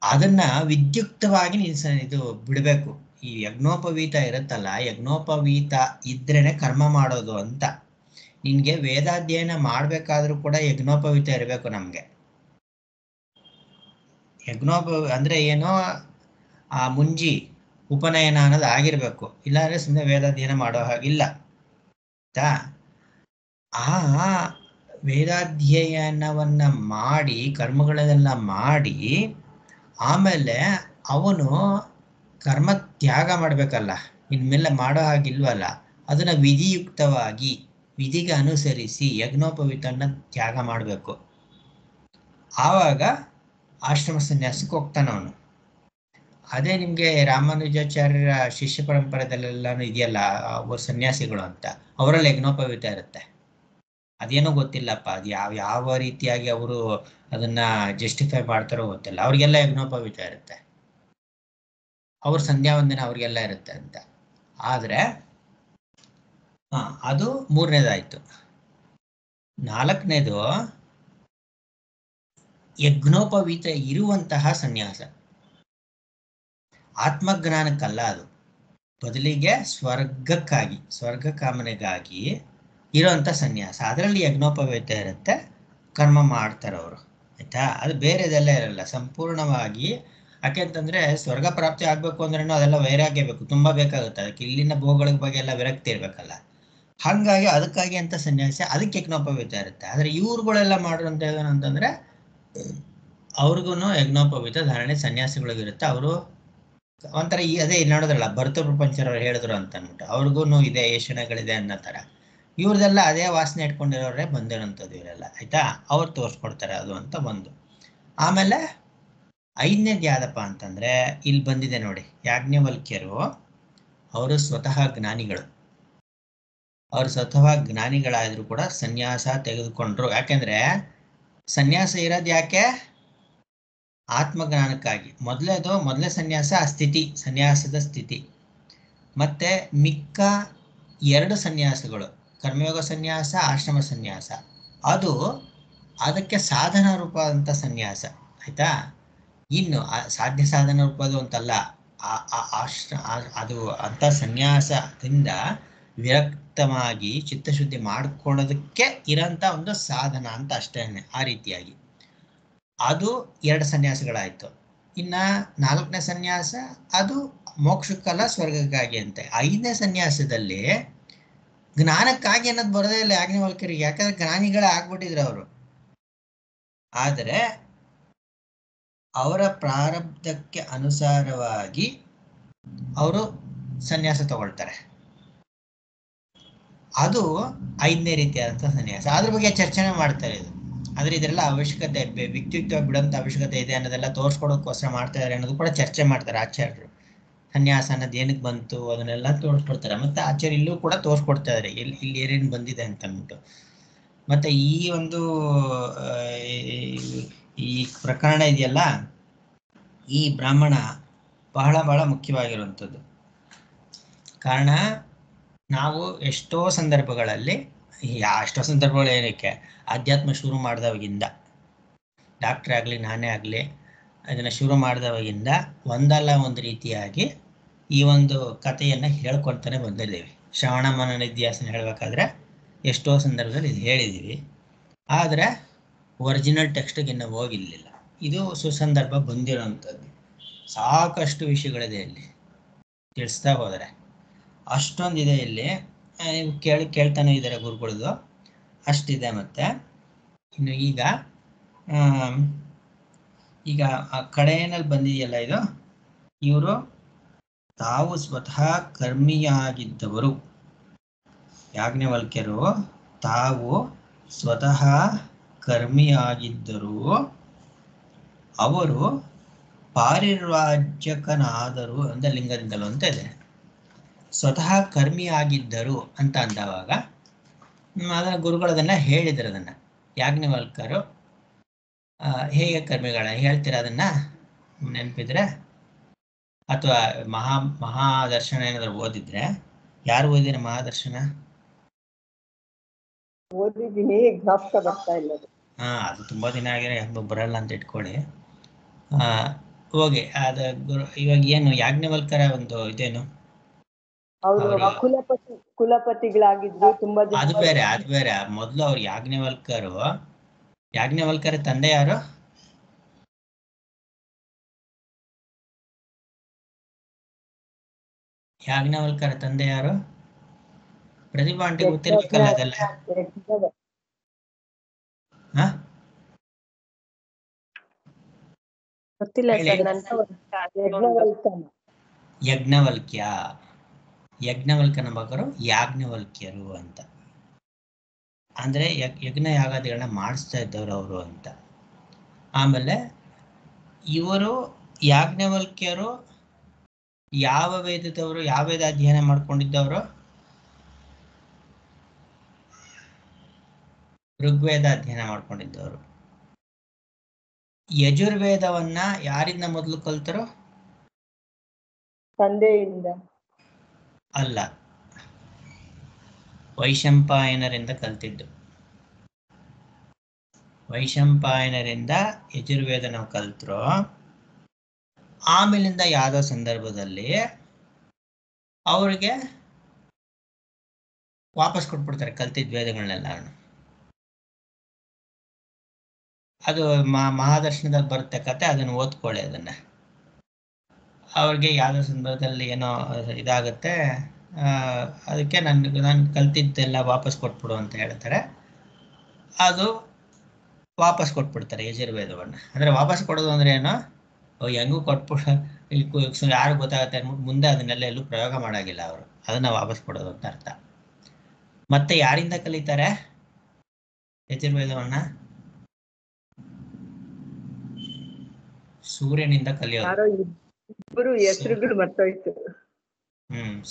ಅದನ್ನ ವಿದ್ಯುಕ್ತವಾಗಿ ಇದು ಬಿಡಬೇಕು. ಈ ಯಜ್ಞೋಪವೀತ ಇರುತ್ತಲ್ಲ, ಯಜ್ಞೋಪವೀತ ಇದ್ರೇನೆ ಕರ್ಮ ಮಾಡೋದು ಅಂತ. ನಿನ್ಗೆ ವೇದಾಧ್ಯಯನ ಮಾಡ್ಬೇಕಾದ್ರೂ ಕೂಡ ಯಜ್ಞೋಪವೀತ ಇರಬೇಕು. ನಮ್ಗೆ ಅಂದ್ರೆ ಏನೋ ಆ ಮುಂಜಿ ಉಪನಯನ ಅನ್ನೋದು ಆಗಿರ್ಬೇಕು, ಇಲ್ಲಾಂದ್ರೆ ಸುಮ್ಮನೆ ವೇದಾಧ್ಯಯನ ಮಾಡೋ ಹಾಗಿಲ್ಲ. ಆ ವೇದಾಧ್ಯಯನವನ್ನ ಮಾಡಿ ಕರ್ಮಗಳನ್ನೆಲ್ಲ ಮಾಡಿ ಆಮೇಲೆ ಅವನು ಕರ್ಮ ತ್ಯಾಗ ಮಾಡ್ಬೇಕಲ್ಲ, ಇನ್ಮೇಲೆ ಮಾಡೋ ಹಾಗಿಲ್ವಲ್ಲ. ಅದನ್ನ ವಿಧಿಯುಕ್ತವಾಗಿ ವಿಧಿಗೆ ಅನುಸರಿಸಿ ಯಜ್ಞೋಪವೀತನ ತ್ಯಾಗ ಮಾಡಬೇಕು. ಆವಾಗ ಆಶ್ರಮ ಸನ್ಯಾಸಕ್ಕೆ ಹೋಗ್ತಾನ ಅವನು. ಅದೇ ನಿಮ್ಗೆ ರಾಮಾನುಜಾಚಾರ್ಯರ ಶಿಷ್ಯ ಪರಂಪರೆದಲ್ಲೆಲ್ಲಾನು ಇದೆಯಲ್ಲ ಸನ್ಯಾಸಿಗಳು ಅಂತ, ಅವರಲ್ಲಿ ಯಜ್ಞೋಪವೀತ ಇರುತ್ತೆ. ಅದೇನೋ ಗೊತ್ತಿಲ್ಲಪ್ಪ, ಅದು ಯಾವ ರೀತಿಯಾಗಿ ಅವರು ಅದನ್ನ ಜಸ್ಟಿಫೈ ಮಾಡ್ತಾರೋ ಗೊತ್ತಿಲ್ಲ. ಅವ್ರಿಗೆಲ್ಲ ಯಜ್ಞೋಪವೀತ ಇರುತ್ತೆ, ಅವ್ರ ಸಂಧ್ಯಾ ವಂದನೆ ಅವ್ರಿಗೆಲ್ಲ ಇರುತ್ತೆ ಅಂತ. ಆದ್ರೆ ಅದು ಮೂರನೇದಾಯ್ತು. ನಾಲ್ಕನೇದು ಯಜ್ಞೋಪವೀತ ಇರುವಂತಹ ಸನ್ಯಾಸ. ಆತ್ಮಜ್ಞಾನಕ್ಕಲ್ಲ, ಅದು ಬದಲಿಗೆ ಸ್ವರ್ಗ ಕಾಮನೆಗಾಗಿ ಇರೋಂಥ ಸನ್ಯಾಸ. ಅದರಲ್ಲಿ ಯಜ್ಞೋಪವೀತ ಇರುತ್ತೆ, ಕರ್ಮ ಮಾಡ್ತಾರೆ ಅವರು, ಆಯ್ತಾ. ಅದು ಬೇರೆದೆಲ್ಲ ಇರಲ್ಲ, ಸಂಪೂರ್ಣವಾಗಿ. ಯಾಕೆಂತಂದ್ರೆ ಸ್ವರ್ಗ ಪ್ರಾಪ್ತಿ ಆಗ್ಬೇಕು ಅಂದ್ರೇನು ಅದೆಲ್ಲ ವೈರಾಗ್ಯ ಬೇಕು, ತುಂಬಾ ಬೇಕಾಗುತ್ತೆ. ಅದಕ್ಕೆ ಇಲ್ಲಿನ ಭೋಗಗಳ ಬಗ್ಗೆ ಎಲ್ಲ ವಿರಕ್ತಿ ಇರ್ಬೇಕಲ್ಲ. ಹಾಗಾಗಿ ಅದಕ್ಕಾಗಿ ಅಂತ ಸನ್ಯಾಸ, ಅದಕ್ಕೆ ಯಜ್ಞೋಪವೀತ ಇರುತ್ತೆ. ಆದ್ರೆ ಇವ್ರುಗಳೆಲ್ಲ ಮಾಡೋಂಥ ಏನಂತಂದ್ರೆ ಅವ್ರಿಗೂ ಯಜ್ಞೋಪವೀತ ಧಾರಣೆ ಸನ್ಯಾಸಿಗಳಿಗಿರುತ್ತೆ. ಅವರು ಒಂಥರ ಅದೇ ನೋಡಿದ್ರಲ್ಲ ಭರತ ಪ್ರಪಂಚರವ್ರು ಹೇಳಿದ್ರು ಅಂತ ಅಂದ್ಬಿಟ್ಟು, ಅವ್ರಿಗೂ ಇದೆ ಏಷಣೆಗಳಿದೆ ಅನ್ನೋ ತರ. ಇವ್ರದೆಲ್ಲ ಅದೇ ವಾಸನೆ ಇಟ್ಕೊಂಡಿರೋರೇ ಬಂದಿರೋಂಥದ್ದು ಇವರೆಲ್ಲ, ಆಯ್ತಾ. ಅವ್ರು ತೋರಿಸ್ಕೊಡ್ತಾರೆ ಅದು ಅಂತ ಒಂದು. ಆಮೇಲೆ ಐದನೇದು ಯಾವ್ದಪ್ಪ ಅಂತಂದ್ರೆ ಇಲ್ಲಿ ಬಂದಿದೆ ನೋಡಿ, ಯಾಜ್ಞವಲ್ಕ್ಯರು ಅವರು ಸ್ವತಃ ಜ್ಞಾನಿಗಳು. ಅವ್ರು ಸ್ವತಃ ಜ್ಞಾನಿಗಳಾದ್ರೂ ಕೂಡ ಸನ್ಯಾಸ ತೆಗೆದುಕೊಂಡ್ರು. ಯಾಕೆಂದ್ರೆ ಸನ್ಯಾಸ ಇರೋದು ಯಾಕೆ? ಆತ್ಮಜ್ಞಾನಕ್ಕಾಗಿ. ಮೊದಲೇ ಸನ್ಯಾಸ ಆ ಸ್ಥಿತಿ, ಸನ್ಯಾಸದ ಸ್ಥಿತಿ. ಮತ್ತೆ ಮಿಕ್ಕ ಎರಡು ಸನ್ಯಾಸಗಳು, ಕರ್ಮಯೋಗ ಸನ್ಯಾಸ, ಆಶ್ರಮ ಸನ್ಯಾಸ, ಅದಕ್ಕೆ ಸಾಧನ ರೂಪ ಅಂತ ಸನ್ಯಾಸ, ಆಯ್ತಾ. ಇನ್ನು ಸಾಧ್ಯ ಸಾಧನ ರೂಪದು ಅಂತಲ್ಲ, ಅದು ಅಂತ ಸನ್ಯಾಸದಿಂದ ವಿರಕ್ತವಾಗಿ ಚಿತ್ತಶುದ್ಧಿ ಮಾಡ್ಕೊಳ್ಳೋದಕ್ಕೆ ಇರೋಂಥ ಒಂದು ಸಾಧನ ಅಂತ ಅಷ್ಟೇನೆ. ಆ ರೀತಿಯಾಗಿ ಅದು ಎರಡು ಸನ್ಯಾಸಗಳಾಯ್ತು. ಇನ್ನ ನಾಲ್ಕನೇ ಸನ್ಯಾಸ ಅದು ಮೋಕ್ಷಕ್ಕಲ್ಲ ಸ್ವರ್ಗಕ್ಕಾಗಿ ಅಂತೆ. ಐದನೇ ಸನ್ಯಾಸದಲ್ಲಿ ಜ್ಞಾನಕ್ಕಾಗಿ ಅನ್ನೋದು ಬರೋದೇ ಇಲ್ಲ ಯಾಜ್ಞವಲ್ಕ್ಯರಿಗೆ, ಯಾಕಂದ್ರೆ ಜ್ಞಾನಿಗಳೇ ಆಗ್ಬಿಟ್ಟಿದ್ರು ಅವರು. ಆದರೆ ಅವರ ಪ್ರಾರಬ್ಧಕ್ಕೆ ಅನುಸಾರವಾಗಿ ಅವರು ಸನ್ಯಾಸ ತಗೊಳ್ತಾರೆ. ಅದು ಐದನೇ ರೀತಿಯಾದಂಥ ಸನ್ಯಾಸ. ಅದ್ರ ಬಗ್ಗೆ ಚರ್ಚೆನೆ ಮಾಡ್ತಾರೆ. ಇದು ಆದ್ರೆ ಇದೆಲ್ಲ ಅವಶ್ಯಕತೆ, ವ್ಯಕ್ತಿತ್ವ ಬಿಡೋಂಥ ಅವಶ್ಯಕತೆ ಇದೆ ಅನ್ನೋದೆಲ್ಲ ತೋರಿಸ್ಕೊಡೋಕ್ಕೋಸ್ಕರ ಮಾಡ್ತಾ ಇದ್ದಾರೆ ಅನ್ನೋದು ಕೂಡ ಚರ್ಚೆ ಮಾಡ್ತಾರೆ ಆಚಾರ್ಯರು. ಸನ್ಯಾಸ ಅನ್ನೋದು ಏನಕ್ಕೆ ಬಂತು ಅದನ್ನೆಲ್ಲ ತೋರಿಸ್ಕೊಡ್ತಾರೆ. ಮತ್ತೆ ಆಚಾರ್ಯ ಇಲ್ಲೂ ಕೂಡ ತೋರಿಸ್ಕೊಡ್ತಾ ಇದ್ದಾರೆ ಇಲ್ಲಿ ಏನೇನು ಬಂದಿದೆ ಅಂತ ಅಂದ್ಬಿಟ್ಟು. ಮತ್ತೆ ಈ ಒಂದು ಈ ಪ್ರಕರಣ ಇದೆಯಲ್ಲ, ಈ ಬ್ರಾಹ್ಮಣ ಬಹಳ ಬಹಳ ಮುಖ್ಯವಾಗಿರುವಂಥದ್ದು. ಕಾರಣ ನಾವು ಎಷ್ಟೋ ಸಂದರ್ಭಗಳಲ್ಲಿ ಏನಕ್ಕೆ ಆಧ್ಯಾತ್ಮ ಶುರು ಮಾಡಿದವಾಗಿಂದ, ಡಾಕ್ಟ್ರೇ ಆಗಲಿ ನಾನೇ ಆಗಲಿ ಅದನ್ನು ಶುರು ಮಾಡಿದವಾಗಿಂದ ಒಂದಲ್ಲ ಒಂದು ರೀತಿಯಾಗಿ ಈ ಒಂದು ಕಥೆಯನ್ನು ಹೇಳ್ಕೊಳ್ತಾನೆ ಬಂದಿದ್ದೀವಿ. ಶ್ರವಣ ಮನನ ನಿಧ್ಯಾಸನ ಹೇಳಬೇಕಾದ್ರೆ ಎಷ್ಟೋ ಸಂದರ್ಭದಲ್ಲಿ ಇದು ಹೇಳಿದ್ದೀವಿ. ಆದರೆ ಒರಿಜಿನಲ್ ಟೆಕ್ಸ್ಟಿಗೆ ಇನ್ನೂ ಹೋಗಿರಲಿಲ್ಲ. ಇದು ಸುಸಂದರ್ಭ ಬಂದಿರೋವಂಥದ್ದು. ಸಾಕಷ್ಟು ವಿಷಯಗಳಿದೆ ಇಲ್ಲಿ, ತಿಳಿಸ್ತಾ ಹೋದರೆ ಅಷ್ಟೊಂದಿದೆ ಇಲ್ಲಿ. ಕೇಳ್ತಾನೆ ಇದ್ದಾರೆ ಗುರುಗಳದು, ಅಷ್ಟಿದೆ. ಮತ್ತೆ ಇನ್ನು ಈಗ ಆ ಕಡೆಯಲ್ಲಿ ಬಂದಿದೆಯಲ್ಲ ಇದು, ಇವರು ತಾವು ಸ್ವತಃ ಕರ್ಮಿಯಾಗಿದ್ದವರು. ಯಾಜ್ಞವಲ್ಕ್ಯರು ತಾವು ಸ್ವತಃ ಕರ್ಮಿಯಾಗಿದ್ದರು, ಅವರು ಪಾರಿರಾಜ್ಯಕನಾದರು ಅಂತ ಲಿಂಗದಿಂದಲೂ ಅಂತ ಇದೆ. ಸ್ವತಃ ಕರ್ಮಿಯಾಗಿದ್ದರು ಅಂತ ಅಂದವಾಗ ಅದನ್ನ ಗುರುಗಳದನ್ನ ಹೇಳಿದ್ರು. ಅದನ್ನ ಯಾಜ್ಞವಲ್ಕ್ಯರು ಹೇಗೆ ಕರ್ಮಿಗಳ ಹೇಳ್ತೀರಾ? ಅದನ್ನ ನೆನಪಿದ್ರೆ, ಅಥವಾ ಮಹಾದರ್ಶನ ಏನಾದ್ರು ಓದಿದ್ರೆ, ಯಾರು ಓದಿದ್ರೆ ಮಹಾದರ್ಶನ? ಓದಿದ್ದೀನಿ, ಜ್ಞಾಪಕ ಬರ್ತಾ ಇಲ್ಲ. ಅದು ತುಂಬಾ ದಿನ ಆಗಿರೋ ಬರಲ್ಲ ಅಂತ ಇಟ್ಕೊಳ್ಳಿ. ಹೋಗಿ ಅದ ಇವಾಗ ಏನು ಯಾಜ್ಞವಲ್ಕರ ಒಂದು ಇದೇನು ಅವರು ಅವರು ಕುಲಪತಿಗಳಾಗಿದ್ರು ತುಂಬಾ ಅದು ಜನ. ಬೇರೆ ಅದು ಬೇರೆ. ಮೊದಲು ಅವ್ರು ಯಾಜ್ಞವಲ್ಕರ ತಂದೆ ಯಾರು? ಯಾಜ್ಞವಲ್ಕರ ತಂದೆ ಯಾರು? ಪ್ರತಿಭಾ ಆಂಟಿ ಗೊತ್ತಿರ್ಬೇಕಲ್ಲ ಅದೆಲ್ಲ. ಹ ಗೊತ್ತಿಲ್ಲ ಹೇಳಿ. ಸರ್ ಯಜ್ಞವಲ್ಕ್ಯ, ಯಜ್ಞವಲ್ಕನ ಮಗರು ಯಾಜ್ಞವಲ್ಕ್ಯರು ಅಂತ. ಅಂದ್ರೆ ಯಜ್ಞ ಯಾಗಾದಿಗಳನ್ನ ಮಾಡಿಸ್ತಾ ಇದ್ದವ್ರು ಅವರು ಅಂತ. ಆಮೇಲೆ ಇವರು ಯಾಜ್ಞವಲ್ಕ್ಯರು ಯಾವ ವೇದದವರು, ಯಾವ ವೇದ ಅಧ್ಯಯನ ಮಾಡ್ಕೊಂಡಿದ್ದವರು? ಋಗ್ವೇದ ಅಧ್ಯಯನ ಮಾಡ್ಕೊಂಡಿದ್ದವರು. ಯಜುರ್ವೇದವನ್ನ ಯಾರಿಂದ ಮೊದಲು ಕಲ್ತರು? ತಂದೆಯಿಂದ ಅಲ್ಲ, ವೈಶಂಪಾಯನರಿಂದ ಕಲ್ತಿದ್ದು. ವೈಶಂಪಾಯನರಿಂದ ಯಜುರ್ವೇದ ನಾವು ಕಲ್ತರು. ಆಮೇಲಿಂದ ಯಾವುದೋ ಸಂದರ್ಭದಲ್ಲಿ ಅವ್ರಿಗೆ ವಾಪಸ್ ಕೊಟ್ಬಿಡ್ತಾರೆ ಕಲ್ತಿದ್ದ ವೇದಗಳನ್ನೆಲ್ಲ. ಅದು ಮಹಾದರ್ಶನದಲ್ಲಿ ಬರುತ್ತೆ ಕತೆ, ಅದನ್ನು ಓದ್ಕೊಳ್ಳಿ. ಅದನ್ನ ಅವ್ರಿಗೆ ಯಾವುದೋ ಸಂದರ್ಭದಲ್ಲಿ ಏನೋ ಇದಾಗುತ್ತೆ, ಅದಕ್ಕೆ ನಾನು ಕಲ್ತಿದ್ದೆಲ್ಲ ವಾಪಸ್ ಕೊಟ್ಬಿಡು ಅಂತ ಹೇಳ್ತಾರೆ. ಅದು ವಾಪಸ್ ಕೊಟ್ಬಿಡ್ತಾರೆ ಯಜುರ್ವೇದವನ್ನು. ಅಂದರೆ ವಾಪಸ್ ಕೊಡೋದು ಅಂದರೆ ಏನೋ, ಹೆಂಗೂ ಕೊಟ್ಬಿಟ್ಟು ಯಾರು ಗೊತ್ತಾಗುತ್ತೆ ಅಂದ್ಬಿಟ್ಟು ಮುಂದೆ ಅದನ್ನೆಲ್ಲ ಎಲ್ಲೂ ಪ್ರಯೋಗ ಮಾಡೋಂಗಿಲ್ಲ ಅವರು. ಅದನ್ನು ವಾಪಸ್ ಕೊಡೋದು ಅಂತ ಅರ್ಥ. ಮತ್ತೆ ಯಾರಿಂದ ಕಲಿತಾರೆ ಯಜುರ್ವೇದವನ್ನು? ಸೂರ್ಯನಿಂದ ಕಲಿಯೋದು. ಯಾರೋ ಇಬ್ಬರು ಹೆಸರುಗಳು ಮರ್ತೋಯ್ತು.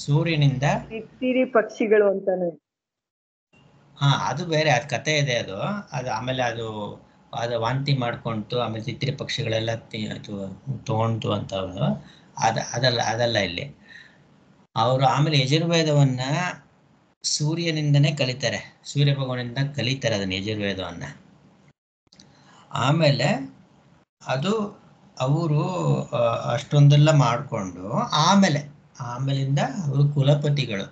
ಸೂರ್ಯನಿಂದ. ತಿತ್ತಿರಿ ಪಕ್ಷಿಗಳು ಅಂತಾನೆ. ಅದು ಬೇರೆ, ಅದು ಕತೆ ಇದೆ. ಅದು ಆಮೇಲೆ ಅದು ವಾಂತಿ ಮಾಡ್ಕೊಂತು, ಆಮೇಲೆ ತಿತ್ತಿರಿ ಪಕ್ಷಿಗಳೆಲ್ಲ ತಗೊಂತು ಅಂತ ಅವರು. ಅದಲ್ಲ ಇಲ್ಲಿ. ಅವರು ಆಮೇಲೆ ಯಜುರ್ವೇದವನ್ನ ಸೂರ್ಯನಿಂದನೇ ಕಲಿತಾರೆ, ಸೂರ್ಯ ಭಗವಾನಿಂದ ಕಲಿತಾರೆ ಅದನ್ನ ಯಜುರ್ವೇದವನ್ನ. ಆಮೇಲೆ ಅದು ಅವರು ಅಷ್ಟೊಂದೆಲ್ಲ ಮಾಡಿಕೊಂಡು ಆಮೇಲಿಂದ ಅವರು ಕುಲಪತಿಗಳು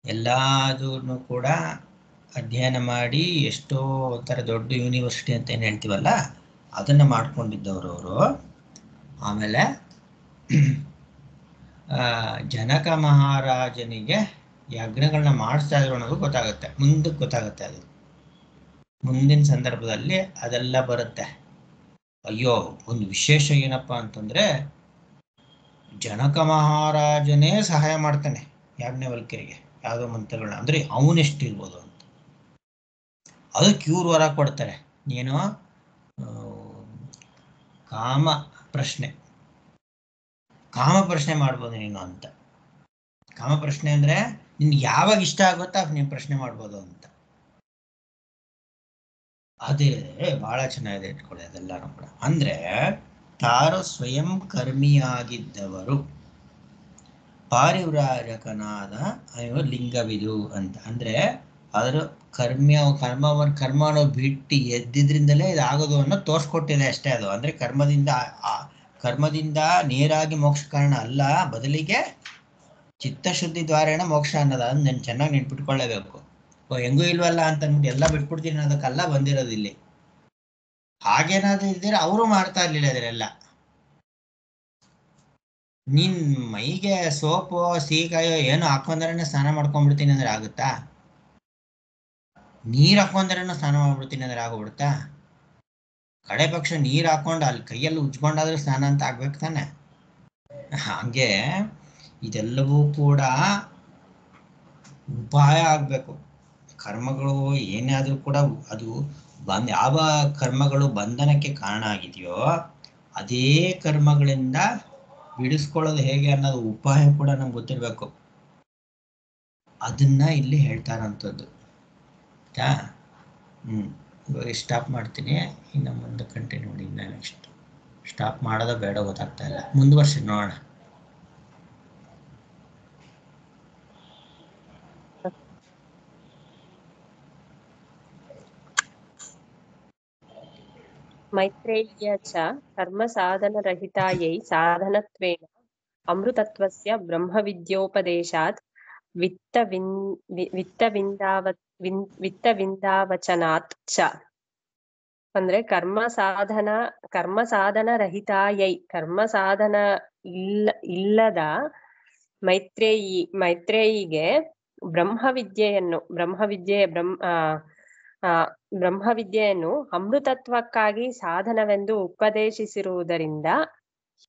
ಎಲ್ಲದನ್ನು ಕೂಡ ಅಧ್ಯಯನ ಮಾಡಿ ಎಷ್ಟೋ ಒಂಥರ ದೊಡ್ಡ ಯೂನಿವರ್ಸಿಟಿ ಅಂತ ಏನು ಹೇಳ್ತೀವಲ್ಲ ಅದನ್ನು ಮಾಡ್ಕೊಂಡಿದ್ದವರು ಅವರು. ಆಮೇಲೆ ಜನಕ ಮಹಾರಾಜನಿಗೆ ಯಜ್ಞಗಳನ್ನ ಮಾಡಿಸ್ತಾ ಇದ್ರು ಅನ್ನೋದು ಗೊತ್ತಾಗುತ್ತೆ, ಮುಂದಕ್ಕೆ ಗೊತ್ತಾಗುತ್ತೆ. ಅದು ಮುಂದಿನ ಸಂದರ್ಭದಲ್ಲಿ ಅದೆಲ್ಲ ಬರುತ್ತೆ. ಅಯ್ಯೋ, ಒಂದು ವಿಶೇಷ ಏನಪ್ಪ ಅಂತಂದ್ರೆ ಜನಕ ಮಹಾರಾಜನೇ ಸಹಾಯ ಮಾಡ್ತಾನೆ ಯಾಜ್ಞವಲ್ಕ್ಯರಿಗೆ ಯಾವುದೋ ಮಂತ್ರಗಳನ್ನ. ಅಂದ್ರೆ ಅವನೆಷ್ಟಿರ್ಬೋದು ಅಂತ ಅದಕ್ಕೆ ಇವ್ರು ವರ ಕೊಡ್ತಾರೆ. ಏನೋ ಕಾಮ ಪ್ರಶ್ನೆ ಮಾಡ್ಬೋದು ನೀನು ಅಂತ. ಕಾಮ ಪ್ರಶ್ನೆ ಅಂದ್ರೆ ನಿನ್ಗೆ ಯಾವಾಗ ಇಷ್ಟ ಆಗುತ್ತೋ ಆಗ ನೀನು ಪ್ರಶ್ನೆ ಮಾಡ್ಬೋದು ಅಂತ. ಅದೇ ಬಹಳ ಚೆನ್ನಾಗಿದೆ, ಇಟ್ಕೊಳ್ಳಿ ಅದೆಲ್ಲರೂ ಕೂಡ. ಅಂದ್ರೆ ತಾರು ಸ್ವಯಂ ಕರ್ಮಿಯಾಗಿದ್ದವರು, ಪಾರಿವ್ರಾಜಕನಾದ ಲಿಂಗವಿದು ಅಂತ. ಅಂದ್ರೆ ಅದರ ಕರ್ಮವನ್ನು ಬಿಟ್ಟು ಎದ್ದಿದ್ರಿಂದಲೇ ಇದಾಗೋದು ಅನ್ನೋ ತೋರಿಸ್ಕೊಟ್ಟಿದೆ ಅಷ್ಟೇ. ಅದು ಅಂದ್ರೆ ಕರ್ಮದಿಂದ ನೇರಾಗಿ ಮೋಕ್ಷ ಕಾರಣ ಅಲ್ಲ, ಬದಲಿಗೆ ಚಿತ್ತಶುದ್ಧಿ ದ್ವಾರೇಣ ಮೋಕ್ಷ ಅನ್ನೋದು. ಅದನ್ನ ಚೆನ್ನಾಗಿ ನೆನ್ಪಿಟ್ಕೊಳ್ಳೇಬೇಕು. ಹೆಂಗೂ ಇಲ್ವಲ್ಲ ಅಂತ ಅಂದ್ಬಿಟ್ಟು ಎಲ್ಲ ಬಿಟ್ಬಿಡ್ತೀನಿ ಅನ್ನೋದಕ್ಕೆಲ್ಲ ಬಂದಿರೋದು ಇಲ್ಲಿ. ಹಾಗೇನಾದ್ರು ಇದ್ದೀರ ಅವರು ಮಾಡ್ತಾ ಇರ್ಲಿಲ್ಲ ಇದರೆಲ್ಲ. ನೀನ್ ಮೈಗೆ ಸೋಪು ಸೀಕಾಯೋ ಏನೋ ಹಾಕೊಂಡ್ರೆ ಸ್ನಾನ ಮಾಡ್ಕೊಂಡ್ಬಿಡ್ತೀನಿ ಅಂದ್ರೆ ಆಗುತ್ತಾ? ನೀರ್ ಹಾಕೊಂಡ್ರೆ ಸ್ನಾನ ಮಾಡ್ಬಿಡ್ತೀನಿ ಅಂದ್ರೆ ಆಗೋಗ್ಬಿಡುತ್ತಾ? ಕಡೆ ಪಕ್ಷ ನೀರ್ ಹಾಕೊಂಡು ಅಲ್ಲಿ ಕೈಯಲ್ಲಿ ಉಜ್ಕೊಂಡಾದ್ರೂ ಸ್ನಾನ ಅಂತ ಆಗ್ಬೇಕು ತಾನೆ. ಹಾಗೆ ಇದೆಲ್ಲವೂ ಕೂಡ ಉಪಾಯ ಆಗ್ಬೇಕು. ಕರ್ಮಗಳು ಏನಾದ್ರೂ ಕೂಡ ಅದು ಯಾವ ಕರ್ಮಗಳು ಬಂಧನಕ್ಕೆ ಕಾರಣ ಆಗಿದೆಯೋ ಅದೇ ಕರ್ಮಗಳಿಂದ ಬಿಡಿಸ್ಕೊಳ್ಳೋದು ಹೇಗೆ ಅನ್ನೋದು ಉಪಾಯ ಕೂಡ ನಮ್ಗೆ ಗೊತ್ತಿರ್ಬೇಕು. ಅದನ್ನ ಇಲ್ಲಿ ಹೇಳ್ತಾರಂಥದ್ದು. ಇವಾಗ ಸ್ಟಾಪ್ ಮಾಡ್ತೀನಿ, ಇನ್ನು ಮುಂದೆ ಕಂಟಿನ್ಯೂ ಮಾಡಿ. ಇನ್ನು ನೆಕ್ಸ್ಟ್ ಸ್ಟಾಪ್ ಮಾಡೋದು ಬೇಡ ಗೊತ್ತಾಗ್ತಾ ಇಲ್ಲ, ಮುಂದುವರ್ಸಿ ನೋಡೋಣ. ಮೈತ್ರೇಯ್ಯ ಚ ಕರ್ಮ ಸಾಧನ ರಹಿತಾಯೈ ಸಾಧನತ್ವೇನ ಅಮೃತತ್ವಸ್ಯ ಬ್ರಹ್ಮವಿದ್ಯೋಪದೇಶಾತ್ ವಿತ್ತವಿಂದಾವಚನಾತ್ ಚ. ಅಂದ್ರೆ ಕರ್ಮ ಸಾಧನ ರಹಿತಾಯೈ ಕರ್ಮ ಸಾಧನ ಇಲ್ಲದ ಮೈತ್ರೇಯಿಗೆ ಬ್ರಹ್ಮವಿದ್ಯೆಯನ್ನು ಅಮೃತತ್ವಕ್ಕಾಗಿ ಸಾಧನವೆಂದು ಉಪದೇಶಿಸಿರುವುದರಿಂದ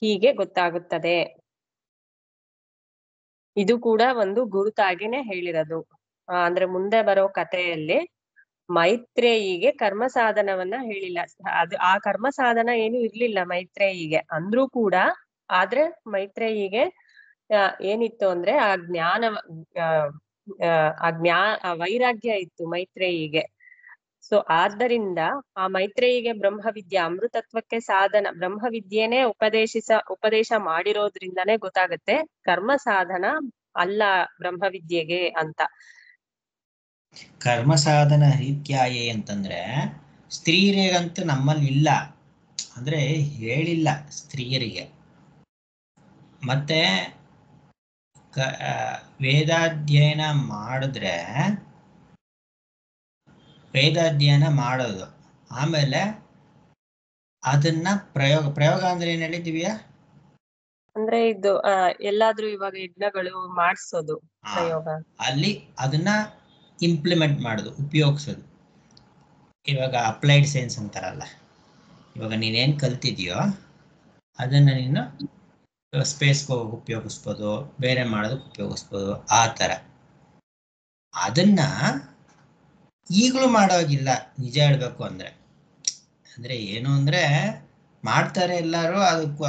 ಹೀಗೆ ಗೊತ್ತಾಗುತ್ತದೆ. ಇದು ಕೂಡ ಒಂದು ಗುರುತಾಗಿನೇ ಹೇಳಿರೋದು. ಅಂದ್ರೆ ಮುಂದೆ ಬರೋ ಕಥೆಯಲ್ಲಿ ಮೈತ್ರೇಯಿಗೆ ಕರ್ಮ ಸಾಧನವನ್ನ ಹೇಳಿಲ್ಲ. ಆ ಕರ್ಮ ಸಾಧನ ಏನು ಇರ್ಲಿಲ್ಲ ಮೈತ್ರೇಯಿಗೆ ಅಂದ್ರೂ ಕೂಡ. ಆದ್ರೆ ಮೈತ್ರೇಯಿಗೆ ಏನಿತ್ತು ಅಂದ್ರೆ ಆ ವೈರಾಗ್ಯ ಇತ್ತು ಮೈತ್ರೇಯಿಗೆ. ಸೊ ಆದ್ದರಿಂದ ಆ ಮೈತ್ರೇಯಿಗೆ ಬ್ರಹ್ಮವಿದ್ಯೆ ಅಮೃತತ್ವಕ್ಕೆ ಸಾಧನ ಬ್ರಹ್ಮವಿದ್ಯೆನೇ ಉಪದೇಶ ಮಾಡಿರೋದ್ರಿಂದಾನೇ ಗೊತ್ತಾಗುತ್ತೆ ಕರ್ಮ ಸಾಧನ ಅಲ್ಲ ಬ್ರಹ್ಮವಿದ್ಯೆಗೆ ಅಂತ. ಕರ್ಮ ಸಾಧನ ರೀತ್ಯಾಯೇ ಅಂತಂದ್ರೆ ಸ್ತ್ರೀಯರಿಗಂತೂ ನಮ್ಮಲ್ಲಿ ಇಲ್ಲ, ಅಂದ್ರೆ ಹೇಳಿಲ್ಲ ಸ್ತ್ರೀಯರಿಗೆ. ಮತ್ತೆ ವೇದಾಧ್ಯಯನ ಮಾಡಿದ್ರೆ ವೇದಾಧ್ಯಯನ ಮಾಡೋದು, ಆಮೇಲೆ ಅದನ್ನ ಪ್ರಯೋಗ ಅಂದ್ರೆ ಏನ್ ಹೇಳಿದೀವಿಯಾ? ಅಂದ್ರೆ ಇದು ಎಲ್ಲಾದ್ರೂ ಇವಾಗ ಯಜ್ಞಗಳು ಮಾಡಿಸೋದು ಪ್ರಯೋಗ, ಅಲ್ಲಿ ಅದನ್ನ ಇಂಪ್ಲಿಮೆಂಟ್ ಮಾಡೋದು, ಉಪಯೋಗಿಸೋದು. ಇವಾಗ ಅಪ್ಲೈಡ್ ಸೈನ್ಸ್ ಅಂತಾರಲ್ಲ, ಇವಾಗ ನೀನೇನ್ ಕಲ್ತಿದ್ಯೋ ಅದನ್ನ ನೀನು ಸ್ಪೇಸ್ಗೆ ಹೋಗಿ ಉಪಯೋಗಿಸ್ಬೋದು, ಬೇರೆ ಮಾಡೋದಕ್ಕೆ ಉಪಯೋಗಿಸ್ಬೋದು. ಆ ಥರ ಅದನ್ನ ಈಗಲೂ ಮಾಡೋಗಿಲ್ಲ ನಿಜ ಹೇಳ್ಬೇಕು ಅಂದ್ರೆ. ಅಂದ್ರೆ ಏನು ಅಂದ್ರೆ ಮಾಡ್ತಾರೆ ಎಲ್ಲರೂ,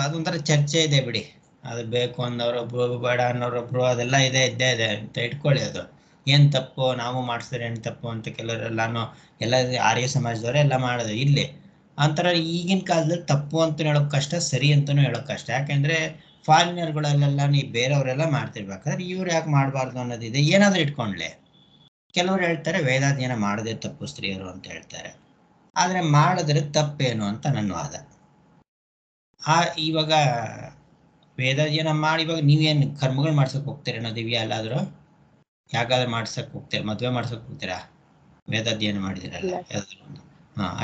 ಅದೊಂಥರ ಚರ್ಚೆ ಇದೆ ಬಿಡಿ. ಅದು ಬೇಕು ಅನ್ನೋರೊಬ್ರು, ಬೇಡ ಅನ್ನೋರೊಬ್ರು, ಅದೆಲ್ಲ ಇದ್ದೇ ಇದೆ ಅಂತ ಇಟ್ಕೊಳ್ಳಿ. ಅದು ಏನ್ ತಪ್ಪು, ನಾವು ಮಾಡಿಸಿದ್ರೆ ಏನ್ ತಪ್ಪು ಅಂತ ಕೆಲವರೆಲ್ಲಾನು ಎಲ್ಲ ಆರ್ಯ ಸಮಾಜದವರೇ ಎಲ್ಲ ಮಾಡೋದು. ಇಲ್ಲಿ ಒಂಥರ ಈಗಿನ ಕಾಲದಲ್ಲಿ ತಪ್ಪು ಅಂತ ಹೇಳೋಕ್ ಕಷ್ಟ, ಸರಿ ಅಂತಲೂ ಹೇಳೋಕ್ ಕಷ್ಟ. ಯಾಕೆಂದ್ರೆ ಫಾರಿನರ್ಗಳಲ್ಲೆಲ್ಲ ನೀವು ಬೇರೆಯವರೆಲ್ಲ ಮಾಡ್ತಿರ್ಬೇಕಾದ್ರೆ ಇವ್ರು ಯಾಕೆ ಮಾಡಬಾರ್ದು ಅನ್ನೋದಿದೆ. ಏನಾದರೂ ಇಟ್ಕೊಂಡ್ಲೆ ಕೆಲವರು ಹೇಳ್ತಾರೆ ವೇದಾಧ್ಯಯನ ಮಾಡದೆ ತಪ್ಪು ಸ್ತ್ರೀಯರು ಅಂತ ಹೇಳ್ತಾರೆ. ಆದ್ರೆ ಮಾಡಿದ್ರೆ ತಪ್ಪೇನು ಅಂತ ನನ್ನ ವಾದ. ಇವಾಗ ವೇದಾಧ್ಯಯನ ಮಾಡಿ ಇವಾಗ ನೀವೇನು ಕರ್ಮಗಳು ಮಾಡ್ಸಕ್ ಹೋಗ್ತೀರ ಅನ್ನೋದಿವ್ಯಾ? ಎಲ್ಲಾದ್ರೂ ಯಾಕಾದ್ರೂ ಮಾಡ್ಸಕ್ ಹೋಗ್ತೀರ? ಮದ್ವೆ ಮಾಡ್ಸಕ್ ಹೋಗ್ತೀರಾ? ವೇದಾಧ್ಯಯನ ಮಾಡಿದಿರಲ್ಲ ಯಾವ್ದಾದ್ರು ಒಂದು.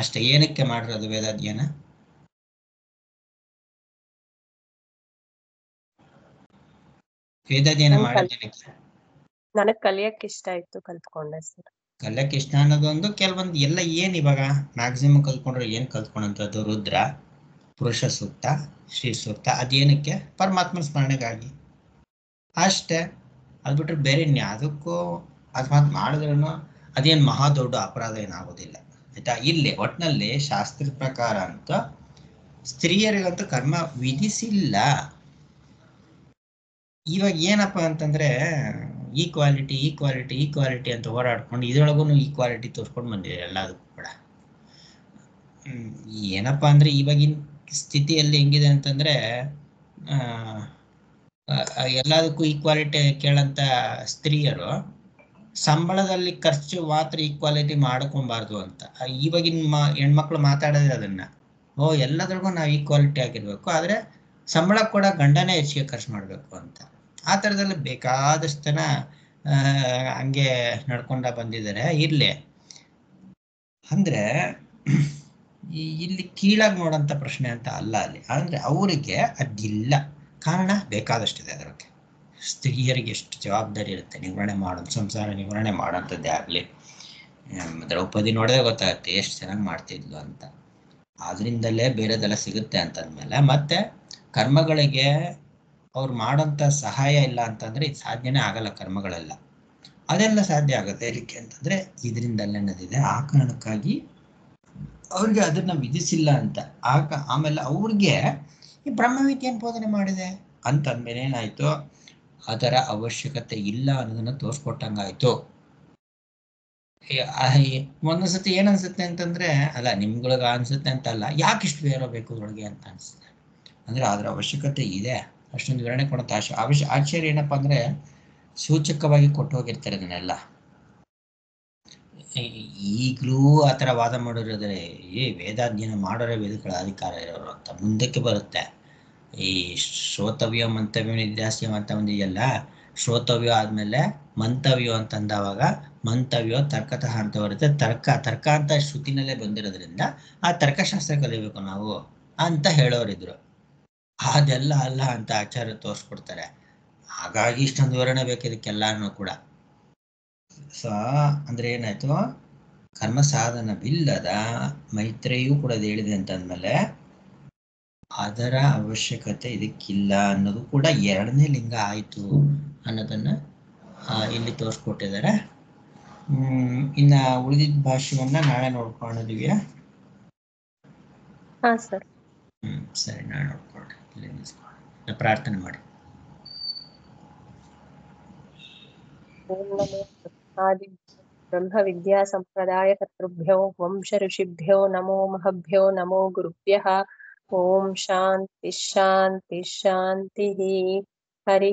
ಅಷ್ಟೇ. ಏನಕ್ಕೆ ಮಾಡಿರೋದು ವೇದಾಧ್ಯಯನ? ವೇದಾಧ್ಯಯನ ಮಾಡೋದೇನಕ್ಕೆ? ನನಗ್ ಕಲಿಯಕ್ ಇಷ್ಟ ಇತ್ತು, ಕಲ್ತ್ಕೊಂಡೆ ಸರ್. ಕಲಿಯಕ್ಕೆ ಇಷ್ಟ ಅನ್ನೋದೊಂದು. ಕೆಲವೊಂದು ಎಲ್ಲ ಏನ್ ಇವಾಗ ಮ್ಯಾಕ್ಸಿಮಮ್ ಕಲ್ತ್ಕೊಂಡ್ರೆ ಏನ್ ಕಲ್ತ್ಕೊಂಡಂಥದ್ದು? ರುದ್ರ, ಪುರುಷ ಸೂಕ್ತ, ಶ್ರೀ ಸೂಕ್ತ. ಅದೇನಕ್ಕೆ? ಪರಮಾತ್ಮನ ಸ್ಮರಣೆಗಾಗಿ ಅಷ್ಟೇ. ಅದು ಬಿಟ್ರೆ ಬೇರೆ ಇನ್ಯಾವುದಕ್ಕೂ ಅಕಸ್ಮಾತ್ ಮಾಡಿದ್ರೂ ಅದೇನು ಮಹಾ ದೊಡ್ಡ ಅಪರಾಧ ಏನಾಗೋದಿಲ್ಲ, ಆಯ್ತಾ? ಇಲ್ಲಿ ಒಟ್ಟಿನಲ್ಲಿ ಶಾಸ್ತ್ರದ ಪ್ರಕಾರ ಅಂತ ಸ್ತ್ರೀಯರಿಗಂತೂ ಕರ್ಮ ವಿಧಿಸಿಲ್ಲ. ಇವಾಗ ಏನಪ್ಪ ಅಂತಂದ್ರೆ ಈಕ್ವಾಲಿಟಿ ಅಂತ ಹೋರಾಡ್ಕೊಂಡು ಇದ್ರೊಳಗೂ ಈಕ್ವಾಲಿಟಿ ತೋರ್ಸ್ಕೊಂಡು ಬಂದಿದೆ ಎಲ್ಲದಕ್ಕೂ ಕೂಡ. ಏನಪ್ಪಾ ಅಂದ್ರೆ ಇವಾಗಿನ ಸ್ಥಿತಿಯಲ್ಲಿ ಹೆಂಗಿದೆ ಅಂತಂದ್ರೆ ಎಲ್ಲದಕ್ಕೂ ಈಕ್ವಾಲಿಟಿ ಕೇಳಂತ ಸ್ತ್ರೀಯರು ಸಂಬಳದಲ್ಲಿ ಖರ್ಚು ಮಾತ್ರ ಈಕ್ವಾಲಿಟಿ ಮಾಡ್ಕೊಬಾರ್ದು ಅಂತ ಇವಾಗಿನ ಹೆಣ್ಮಕ್ಳು ಮಾತಾಡೋದೇ ಅದನ್ನ. ಎಲ್ಲದ್ರಿಗೂ ನಾವು ಈಕ್ವಾಲಿಟಿ ಆಗಿರ್ಬೇಕು, ಆದ್ರೆ ಸಂಬಳ ಕೂಡ ಗಂಡನೇ ಹೆಚ್ಚಿಗೆ ಖರ್ಚು ಮಾಡ್ಬೇಕು ಅಂತ. ಆ ಥರದಲ್ಲಿ ಬೇಕಾದಷ್ಟು ಜನ ಹಂಗೆ ನಡ್ಕೊಂಡ ಬಂದಿದ್ದಾರೆ. ಇರ್ಲಿ ಅಂದ್ರೆ ಇಲ್ಲಿ ಕೀಳಾಗಿ ನೋಡೋಂಥ ಪ್ರಶ್ನೆ ಅಂತ ಅಲ್ಲ ಅಲ್ಲಿ. ಅಂದ್ರೆ ಅವರಿಗೆ ಅದಿಲ್ಲ, ಕಾರಣ ಬೇಕಾದಷ್ಟಿದೆ ಅದಕ್ಕೆ. ಸ್ತ್ರೀಯರಿಗೆ ಎಷ್ಟು ಜವಾಬ್ದಾರಿ ಇರುತ್ತೆ ನಿರ್ವಹಣೆ ಮಾಡೋದು, ಸಂಸಾರ ನಿರ್ವಹಣೆ ಮಾಡೋಂಥದ್ದೇ ಆಗಲಿ. ದ್ರೌಪದಿ ನೋಡಿದ್ರೆ ಗೊತ್ತಾಗುತ್ತೆ ಎಷ್ಟು ಚೆನ್ನಾಗಿ ಮಾಡ್ತಿದ್ಲು ಅಂತ. ಆದ್ರಿಂದಲೇ ಬೇರೆದೆಲ್ಲ ಸಿಗುತ್ತೆ ಅಂತಂದ್ಮೇಲೆ ಮತ್ತೆ ಕರ್ಮಗಳಿಗೆ ಅವ್ರು ಮಾಡೋಂಥ ಸಹಾಯ ಇಲ್ಲ ಅಂತಂದ್ರೆ ಇದು ಸಾಧ್ಯನೇ ಆಗಲ್ಲ. ಕರ್ಮಗಳೆಲ್ಲ ಅದೆಲ್ಲ ಸಾಧ್ಯ ಆಗುತ್ತೆ ಇದಕ್ಕೆ ಅಂತಂದ್ರೆ ಇದರಿಂದಲ್ಲೇ ಅನ್ನೋದಿದೆ. ಆ ಕಾರಣಕ್ಕಾಗಿ ಅವ್ರಿಗೆ ಅದನ್ನ ವಿಧಿಸಿಲ್ಲ ಅಂತ. ಆಮೇಲೆ ಅವ್ರಿಗೆ ಈ ಬ್ರಹ್ಮವಿದ್ಯೆಯನ್ನು ಬೋಧನೆ ಮಾಡಿದೆ ಅಂತಂದ್ಮೇಲೆ ಏನಾಯ್ತು, ಅದರ ಅವಶ್ಯಕತೆ ಇಲ್ಲ ಅನ್ನೋದನ್ನ ತೋರ್ಸ್ಕೊಟ್ಟಂಗಾಯ್ತು. ಒಂದೊಂದ್ಸತಿ ಏನನ್ಸುತ್ತೆ ಅಂತಂದ್ರೆ, ಅಲ್ಲ ನಿಮ್ಗಳಿಗೆ ಅನ್ಸುತ್ತೆ ಅಂತಲ್ಲ, ಯಾಕಿಷ್ಟು ಬೇರೆ ಬೇಕು ಅದ್ರೊಳಗೆ ಅಂತ ಅನ್ಸುತ್ತೆ. ಅಂದ್ರೆ ಅದರ ಅವಶ್ಯಕತೆ ಇದೆ, ಅಷ್ಟೊಂದು ವಿವರಣೆ ಕೊಡುತ್ತೆ. ಆಶ್ಚರ್ಯ ಏನಪ್ಪಾ ಅಂದ್ರೆ ಸೂಚಕವಾಗಿ ಕೊಟ್ಟು ಹೋಗಿರ್ತಾರೆ ಅದನ್ನೆಲ್ಲ. ಈಗಲೂ ಆ ಥರ ವಾದ ಮಾಡೋರಿದ್ರೆ ವೇದಾಧ್ಯಯನ ಮಾಡೋರೇ ವೇದಗಳ ಅಧಿಕಾರ ಇರೋರು ಅಂತ ಮುಂದಕ್ಕೆ ಬರುತ್ತೆ. ಈ ಶ್ರೋತವ್ಯ ಮಂತವ್ಯ ನಿಧ್ಯಾಸ್ಯಂ ಅಂತ ಒಂದಿದೆಯಲ್ಲ, ಶ್ರೋತವ್ಯ ಆದಮೇಲೆ ಮಂತವ್ಯ ಅಂತಂದವಾಗ ಮಂತವ್ಯ ತರ್ಕತಃ ಅಂತ ಬರುತ್ತೆ. ತರ್ಕ ಅಂತ ಶ್ರುತಿನಲ್ಲೇ ಬಂದಿರೋದ್ರಿಂದ ಆ ತರ್ಕಶಾಸ್ತ್ರ ಕಲಿಬೇಕು ನಾವು ಅಂತ ಹೇಳೋರಿದ್ರು. ಅದೆಲ್ಲ ಅಲ್ಲ ಅಂತ ಆಚಾರ್ಯ ತೋರಿಸ್ಕೊಡ್ತಾರೆ. ಹಾಗಾಗಿ ಇಷ್ಟೊಂದು ವಿವರಣೆ ಬೇಕು ಇದಕ್ಕೆಲ್ಲಾನು ಕೂಡ. ಸೊ ಅಂದ್ರೆ ಏನಾಯ್ತು, ಕರ್ಮ ಸಾಧನವಿಲ್ಲದ ಮೈತ್ರಿಯೂ ಕೂಡ ಹೇಳಿದೆ ಅಂತಂದ್ಮೇಲೆ ಅದರ ಅವಶ್ಯಕತೆ ಇದಕ್ಕಿಲ್ಲ ಅನ್ನೋದು ಕೂಡ ಎರಡನೇ ಲಿಂಗ ಆಯ್ತು ಅನ್ನೋದನ್ನ ಇಲ್ಲಿ ತೋರಿಸ್ಕೊಟ್ಟಿದ್ದಾರೆ. ಇನ್ನ ಉಳಿದಿದ್ದ ಭಾಷ್ಯವನ್ನ ನಾಳೆ ನೋಡ್ಕೊಂಡಿದೀವಿಯಾ? ಹಾ ಸರ್. ಸರಿ, ನಾಳೆ ನೋಡ್ಕೊಳ್ಳಿ. ಇಲ್ಲಿ ನಿಲ್ಸ್ಕೊಳ್ಳಿ, ಪ್ರಾರ್ಥನೆ ಮಾಡಿ. ಓಂ ನಮೋ ಆದಿ ಬ್ರಹ್ಮ ವಿದ್ಯಾ ಸಂಪ್ರದಾಯ ಕರ್ತೃಭ್ಯೋ ವಂಶ ಋಷಿಭ್ಯೋ ನಮೋ ಮಹಭ್ಯೋ ನಮೋ ಗುರುಭ್ಯಃ. ಓಂ ಶಾಂತಿ ಶಾಂತಿ ಶಾಂತಿ. ಹರಿ